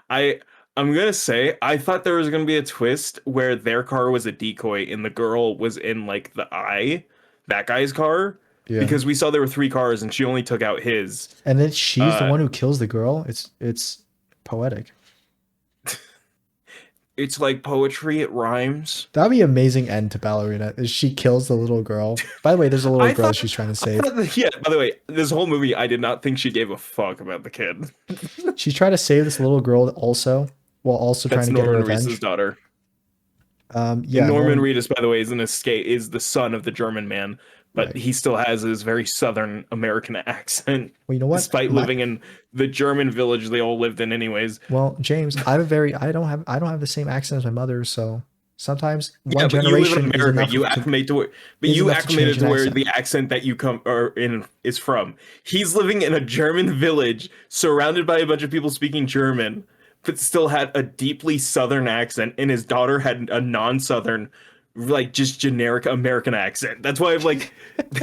I'm gonna say I thought there was gonna be a twist where their car was a decoy and the girl was in like that guy's car, Yeah. because we saw there were three cars and she only took out his. And then she's the Uh, one who kills the girl. It's poetic. It's like poetry. It rhymes. That'd be an amazing end to Ballerina. Is she kills the little girl. By the way, there's a little I girl thought, she's trying to I save. thought that, yeah, by the way, this whole movie, I did not think she gave a fuck about the kid. She's trying to save this little girl also, while also trying That's to get her Norman Reedus' revenge. daughter. And Yeah, Norman Norm. Reedus, by the way, is the son of the German man, but Right. he still has his very Southern American accent, Well, you know what? despite My living in the German village they all lived in, anyways. Well, James, I don't have the same accent as my mother, so sometimes Yeah, one but you live in generation America. You acclimate to where, but is you enough to change acclimated an to where accent. the accent that you come are in is from. He's living in a German village, surrounded by a bunch of people speaking German, but still had a deeply Southern accent, and his daughter had a non-Southern, like just generic American accent. That's why I'm like,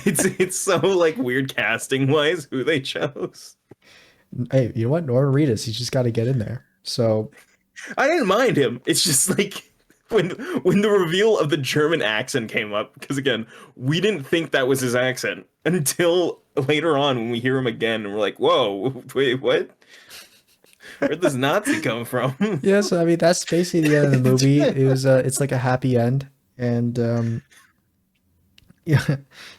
it's so like weird casting wise who they chose. Hey, you know what? Norman Reedus, he's just got to get in there. So I didn't mind him. It's just like when when the reveal of the German accent came up, because again, we didn't think that was his accent until later on when we hear him again, and we're like, "Whoa, wait, what? Where'd this Nazi come from?" yeah, so I mean that's basically the end of the movie. It's like a happy end, and yeah,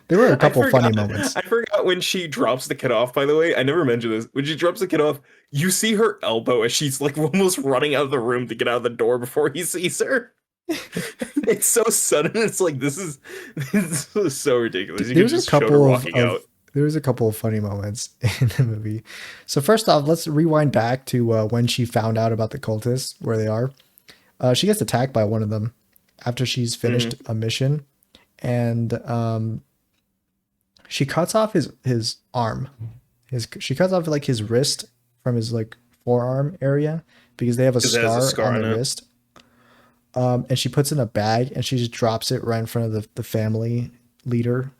there were a I couple funny forgot. moments. I forgot when she drops the kid off. By the way, I never mentioned this. When she drops the kid off, you see her elbow as she's like almost running out of the room to get out of the door before he sees her. It's so sudden. It's like this is so ridiculous. You could There's a just show her couple walking out. there was a couple of funny moments in the movie. So first off, let's rewind back to when she found out about the cultists, where they are. She gets attacked by one of them after she's finished Hmm. a mission, and she cuts off his arm. She cuts off like his wrist from his like forearm area because they have a Because it has a scar scar on on the it. wrist. And she puts it in a bag and she just drops it right in front of the family leader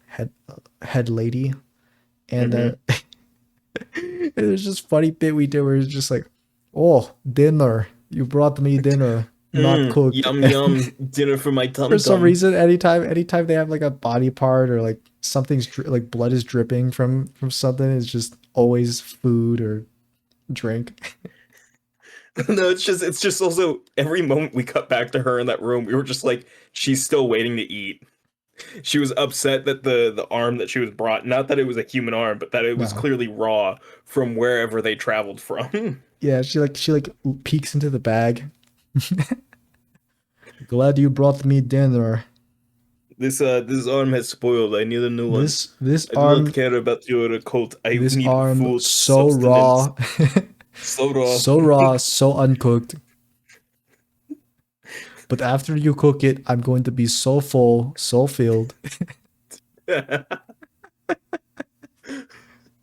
head lady. And Hmm. it was just funny bit we did where it's just like, oh, dinner. You brought me dinner, not cooked. Yum yum, dinner for my For tum some tum. reason, anytime they have like a body part or like like blood is dripping from something, it's just always food or drink. No, it's just also every moment we cut back to her in that room, we were just like, she's still waiting to eat. She was upset that the arm that she was brought, not that it was a human arm, but that it was No. clearly raw from wherever they traveled from. Yeah, she like peeks into the bag. Glad you brought me dinner. This arm has spoiled. I need a new one. This I do not arm care about your cult. I this need arm food, so sustenance, raw. so raw. So raw, so uncooked. But after you cook it, I'm going to be so full, so filled.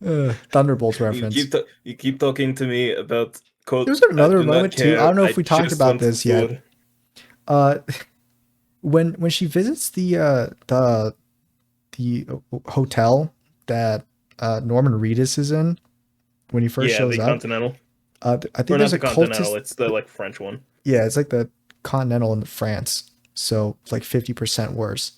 Thunderbolts reference. You keep talking to me about cult. There's I another do not moment too. I care. don't know if I we talked just about want some this yet. food. Uh, when she visits the hotel that Norman Reedus is in when he first Yeah, shows the up, Continental. I think Or not there's the a Continental, cultist. it's the like French one. Yeah, it's like the Continental in France, so it's like 50% worse.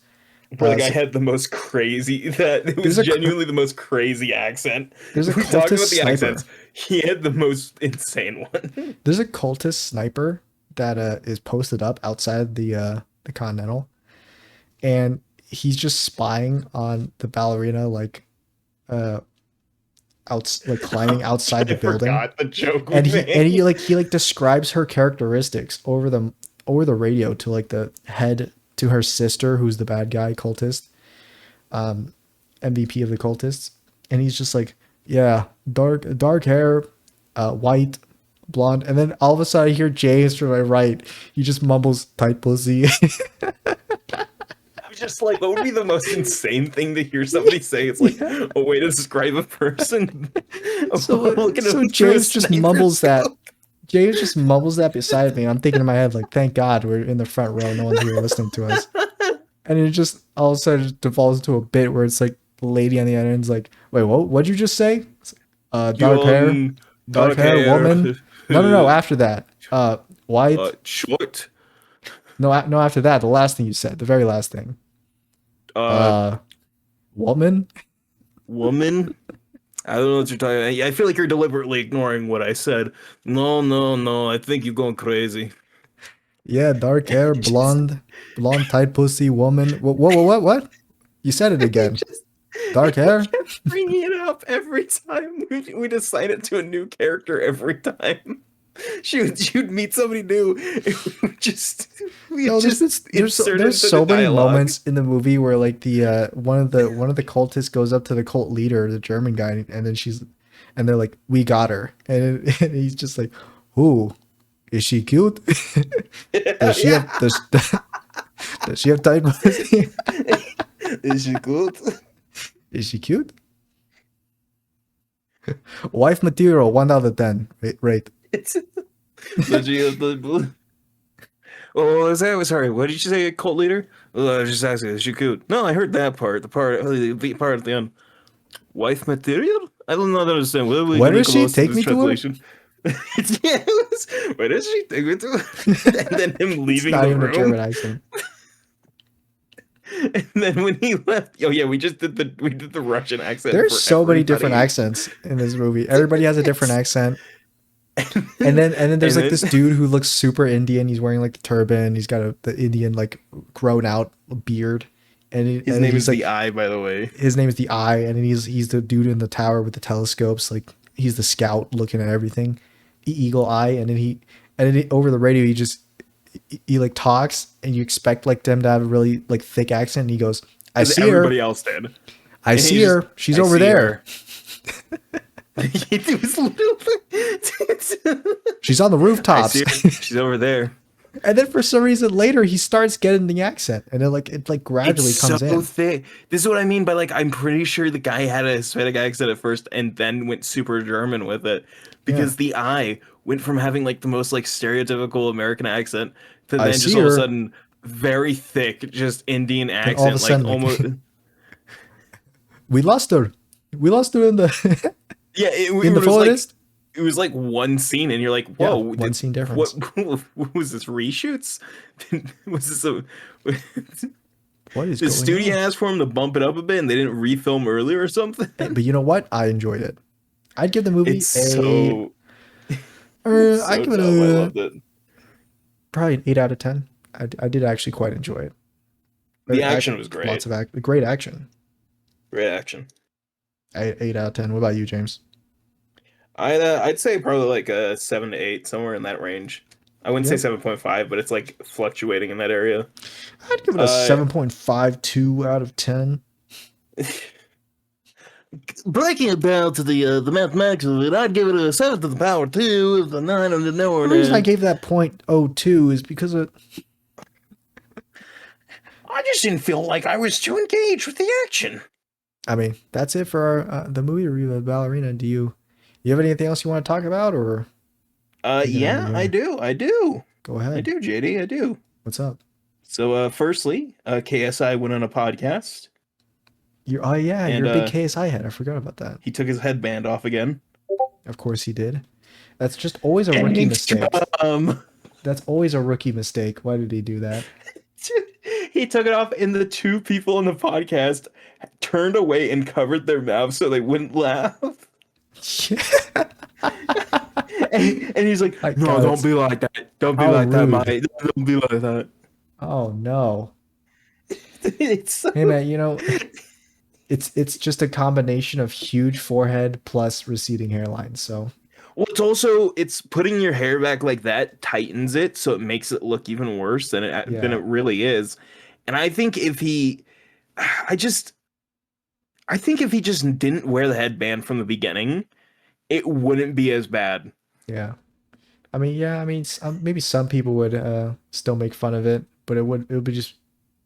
Where the guy So had the most crazy that it was there's a genuinely the most crazy accent. there's a We talked cultist about the accents. sniper. He had the most insane one. There's a cultist sniper that is posted up outside the Continental, and he's just spying on the ballerina, uh like climbing outside the I building, forgot the joke we and made. he like describes her characteristics over the radio to like the head to her sister, who's the bad guy cultist, MVP of the cultists, and he's just like, yeah, dark hair, white, blonde, and then all of a sudden I hear James from my right. He just mumbles tight pussy. I was just like, what would be the most insane thing to hear somebody say? It's like Yeah. a way to describe a person. Looking at So them through a James just mumbles that. sniper. James just mumbles that beside me, and I'm thinking in my head like, thank God we're in the front row. No one's here listening to us. And it just all of a sudden devolves into a bit where it's like the lady on the end is like, wait, what? What'd you just say? Young, Dark dark hair, hair, woman. No. After that, white. short, No, no. After that, the last thing you said, the very last thing. uh, Uh, woman. woman. I don't know what you're talking about. I feel like you're deliberately ignoring what I said. No, no, no. I think you're going crazy. Yeah, dark hair, Just, blonde, tight pussy woman. What? You said it he again. just Dark he hair? kept bringing it up every time we assign it to a new character every time. She would meet somebody new. We No, just insert it there's into the so many dialogue. moments in the movie where like the one of the cultists goes up to the cult leader, the German guy, and then and they're like, "We got her," and he's just like, "Who is she cute? Does she Yeah. have does she have tight pussy? Is she good? Is she cute? Wife material, 1 out of 10. Rate. It's does she have the blue? Oh, is that? Sorry, what did you say? Cult leader? I was just asking. Is she cute? No, I heard that part. The part at the end. Wife material? I don't know. I don't understand. What are we Where gonna does she close to take this me to her? translation? Where does she take me to? And then him It's leaving not the even a German room. accent. And then when he left, oh yeah, we did the Russian accent There's for so many different everybody. accents in this movie. Everybody has a different accent. And then there's And like this then dude who looks super Indian. He's wearing like the turban. He's got the Indian like grown out beard, his and name he's is the like Eye, by the way. his name is the Eye, and then he's the dude in the tower with the telescopes. Like he's the scout looking at everything, the eagle eye, and then over the radio he like talks, and you expect like them to have a really like thick accent, and he goes, "I Because see her, everybody else did. I And see he's just, her. She's I over see there. her. It was literally, She's on the I rooftops." see her. She's over there. And then for some reason later he starts getting the accent, and it like It's gradually so comes in. thick. This is what I mean by like I'm pretty sure the guy had a Hispanic accent at first and then went super German with it Yeah. because the Eye went from having like the most like stereotypical American accent to I then just see all of a her. sudden very thick, just Indian Then all of a accent, like sudden, like, almost. we lost her. We lost her in the Yeah, it in the was like forest. it was like one scene, and you're like, Yeah, "Whoa, one did scene what? difference. What was this reshoots? Was this a? What is The going studio on? asked for him to bump it up a bit, and they didn't refilm earlier or something. But you know what? I enjoyed it. I'd give the movie It's a. so it's I'd so give it dumb. I a loved it. probably an 8 out of 10. I did actually quite enjoy it. The action was great. Lots of great action. Great action. 8 out of 10. What about you, James? I'd say probably like a 7 to 8, somewhere in that range. I wouldn't say Yep. 7.5, but it's like fluctuating in that area. I'd give it a Uh, 7.52 out of 10. Breaking it down to the mathematics of it, I'd give it a 7 to the power 2 with a 9 on the The nowhere reason I end. gave that .02 is because I just didn't feel like I was too engaged with the action. I mean, that's it for our, the movie review of Ballerina. You have anything else you want to talk about, or you Yeah, gonna I do. I do. go I ahead? do, JD. I do. What's up? So, firstly, KSI went on a podcast Oh yeah, and you're a big KSI head. I forgot about that. he took his headband off again. Of course he did. That's just always a And rookie he, mistake. um, That's always a rookie mistake. Why did he do that? he took it off, and the two people on the podcast turned away and covered their mouths so they wouldn't laugh. And he's like, Like, "No, God, don't be like that. Don't be how like that, rude. mate. Don't be like that." Oh no. It's so, Hey man, it's just a combination of huge forehead plus receding hairline. So well, it's putting your hair back like that tightens it, so it makes it look even worse than yeah, it really is. And I think if he, I just, I think if he just didn't wear the headband from the beginning, it wouldn't be as bad. yeah. I mean, yeah. I mean, maybe some people would still make fun of it, but it would be just,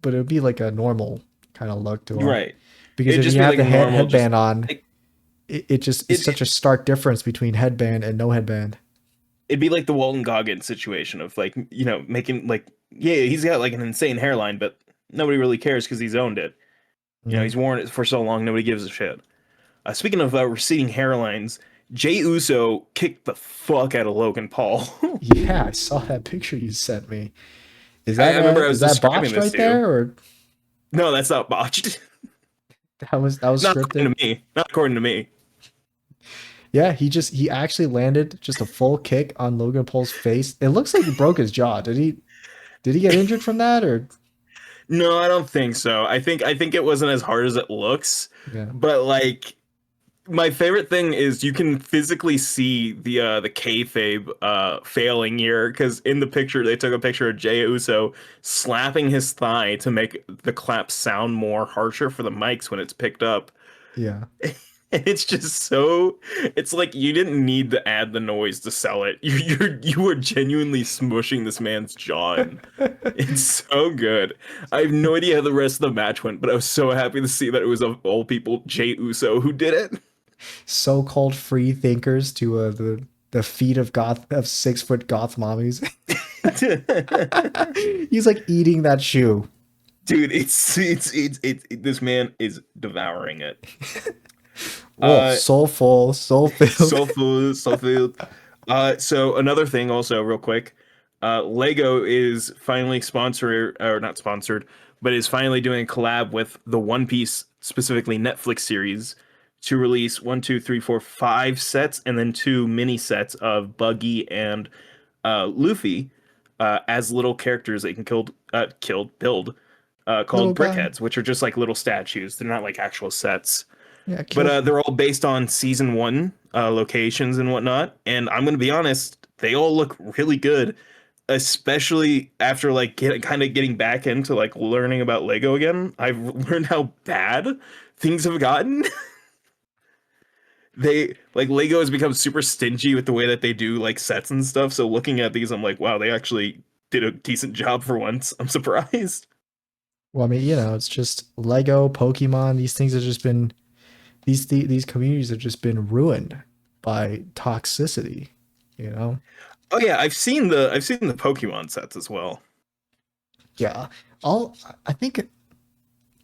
but it would be like a normal kind of look to them. Right. Because It'd if just you be have like the normal, just headband on, like it just it's it, such a stark difference between headband and no headband. it'd be like the Walton Goggins situation of like, making like, yeah, he's got like an insane hairline, but nobody really cares because he's owned it. Mhm. He's worn it for so long, nobody gives a shit. Speaking of receding hairlines, Jay Uso kicked the fuck out of Logan Paul. Yeah, I saw that picture you sent me. I remember I was Is that describing botched this right to you. there, or No, that's not botched. that was Not according scripted? to me. Not according to me. Yeah, he actually landed just a full kick on Logan Paul's face. It looks like he broke his jaw. Did he? Did he get injured from that or? No, I don't think so. I think it wasn't as hard as it looks, Yeah, but like my favorite thing is you can physically see the kayfabe failing here because in the picture they took a picture of Jey Uso slapping his thigh to make the clap sound more harsher for the mics when it's picked up. yeah. And it's just so it's like you didn't need to add the noise to sell it. You were genuinely smushing this man's jaw in. It's so good. I have no idea how the rest of the match went, but I was so happy to see that it was of all people Jey Uso who did it. So-called free thinkers to the feet of goth of 6 foot goth mommies. He's like eating that shoe. Dude, this man is devouring it. Oh, Uh, soulful, soul filled. soul food, soul food. So another thing, also real quick, Lego is finally sponsored or not sponsored, but is finally doing a collab with the One Piece, specifically Netflix series, to release one, two, three, four, five sets, and then two mini sets of Buggy and Luffy as little characters that you can build, Little called guy. brickheads, which are just like little statues. They're not like actual sets, Yeah, but killed him. they're all based on season one locations and whatnot. And I'm gonna be honest, they all look really good, especially after like kind of getting back into like learning about Lego again. I've learned how bad things have gotten. They like Lego has become super stingy with the way that they do like sets and stuff. So looking at these, I'm like, wow, they actually did a decent job for once. I'm surprised. Well, I mean, it's just Lego, Pokemon. These things have just been these communities have just been ruined by toxicity. You know? Oh yeah, I've seen the Pokemon sets as well. Yeah. All I think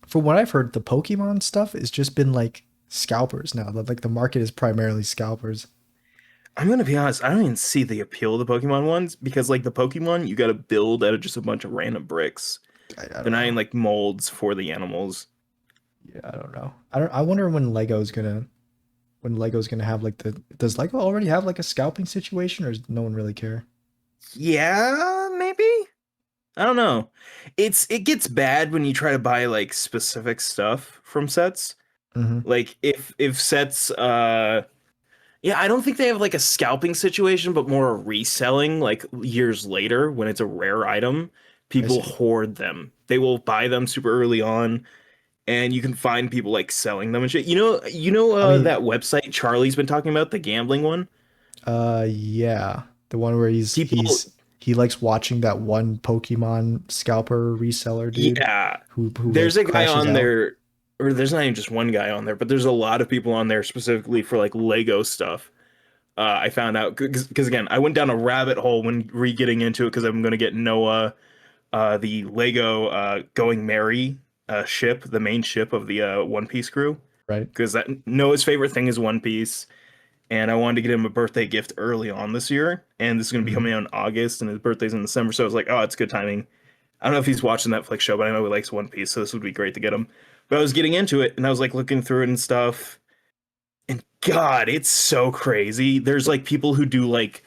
from what I've heard, the Pokemon stuff has just been like scalpers now. Like the market is primarily scalpers. I'm gonna be honest, I don't even see the appeal of the Pokemon ones because like the Pokemon, you gotta build out of just a bunch of random bricks. I They're don't not know. in like molds for the animals. Yeah, I don't know. I wonder when Lego's gonna have like the does Lego already have like a scalping situation or does no one really care? Yeah, maybe? I don't know. It gets bad when you try to buy like specific stuff from sets. Hmm. Like if sets yeah, I don't think they have like a scalping situation, but more a reselling like years later when it's a rare item. I People see. hoard them. They will buy them super early on, and you can find people like selling them and shit. I mean, That website Charlie's been talking about, the gambling one? yeah, the one where People he likes watching that one Pokemon scalper reseller dude Yeah. who There's like a guy crashes on out, there, or there's not even just one guy on there, but there's a lot of people on there specifically for like Lego stuff. I found out because again, I went down a rabbit hole when re-getting into it because I'm gonna get Noah, the Lego Going Merry ship, the main ship of the One Piece crew, right? because that Noah's favorite thing is One Piece, and I wanted to get him a birthday gift early on this year, and this is gonna be Hmm. coming out in August, and his birthday's in December, so I was like, oh, it's good timing. I don't know if he's watching the Netflix show, but I know he likes One Piece, so this would be great to get him. But I was getting into it, and I was like looking through it and stuff, and God, it's so crazy. There's like people who do like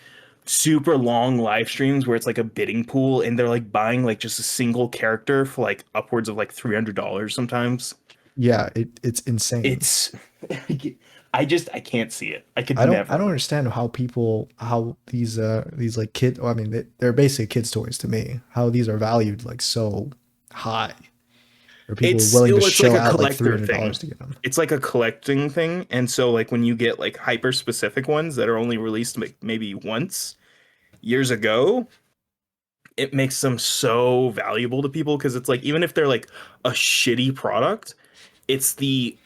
super long live streams where it's like a bidding pool, and they're like buying like just a single character for like upwards of like $300 sometimes. Yeah, it's insane. It's, I can't see it. I could I don't never. understand how these like kid well, I mean they're basically kids toys to me. How these are valued like so high. Or people are willing to It's like shell a out like collector $300 thing. to get them. It's like a collecting thing, and so like when you get like hyper specific ones that are only released like maybe once years ago, it makes them so valuable to people because it's like even if they're like a shitty product, it's the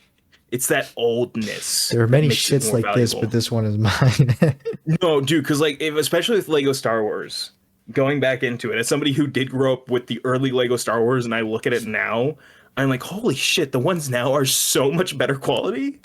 it's that oldness There are that many makes it shits more like this, but valuable. this one is mine. No, dude, because like if, especially with Lego Star Wars, going back into it, as somebody who did grow up with the early Lego Star Wars, and I look at it now, I'm like, holy shit, the ones now are so much better quality.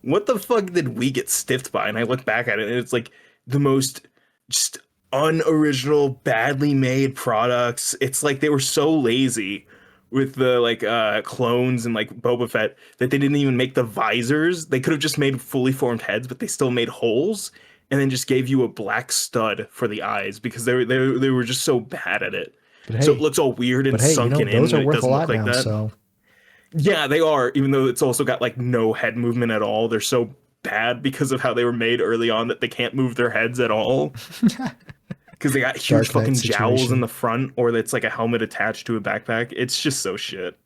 What the fuck did we get stiffed by? And I look back at it, and it's like the most just unoriginal, badly made products. It's like they were so lazy with the like clones and like Boba Fett that they didn't even make the visors. They could have just made fully formed heads, but they still made holes and then just gave you a black stud for the eyes because they were just so bad at it. But So it hey, looks all weird and but hey, you know, sunken in those when are it worth a doesn't look lot like now. that. So Yeah, they are, even though it's also got like no head movement at all. They're so bad because of how they were made early on that they can't move their heads at all. Because they got huge Dark Knight fucking jowls in situation. the front, or it's like a helmet attached to a backpack. It's just so shit.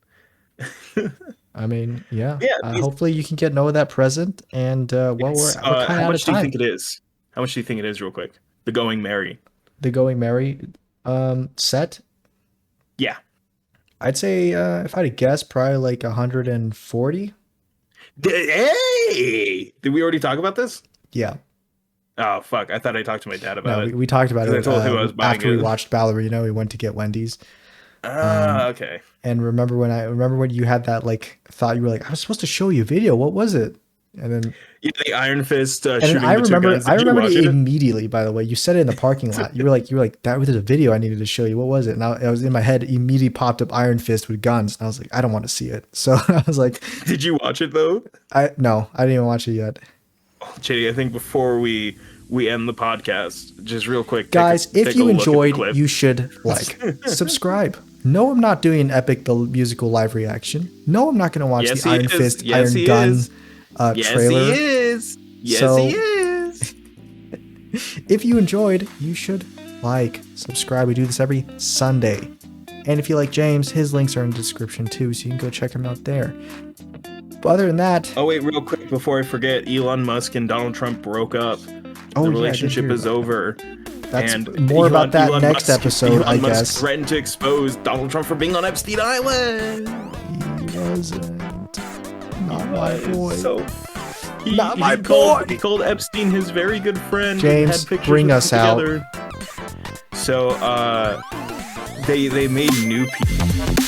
I mean, yeah. Yeah, Hopefully you can get Noah that present. And well, it's we're kind how of out of much do you time. think it is? How much do you think it is, real quick? The Going Merry. The Going Merry set. Yeah. I'd say if I had to guess, probably like 140. Hey, did we already talk about this? Yeah. Oh fuck! I thought I talked to my dad about No, it we talked about because I it told him I was buying after we it. watched Ballerina. We went to get Wendy's. Ah, okay. And remember when you had that like thought you were like I was supposed to show you a video. What was it? And then Yeah, the Iron Fist and then shooting the two guns. I Did you remembered watch it it? immediately. By the way, you said it in the parking lot. You were like that was a video I needed to show you. What was it? And I was in my head. Immediately popped up Iron Fist with guns. And I was like, I don't want to see it. So I was like, Did you watch it though? I didn't even watch it yet. Chitty, I think before we end the podcast, just real quick, Guys, if take you a look at the enjoyed, clip. you should like, subscribe. No, I'm not doing an Epic the musical live reaction. No, I'm not going to watch Yes, the he Iron is. Fist, Yes, Iron he Gun is. Yes, trailer. he is. Yes, So- he is. If you enjoyed, you should like, subscribe. We do this every Sunday. And if you like James, his links are in the description too, so you can go check him out there. But other than that, Oh wait, real quick before I forget, Elon Musk and Donald Trump broke up. Oh, The yeah, I did relationship hear is about over. that's And more about that next Musk, episode, I Elon Musk guess. threatened to expose Donald Trump for being on Epstein Island. He wasn't. Not my boy. So Not my boy. He called Epstein his very good friend. James, and had pictures bring of us them out. together. So they made new people.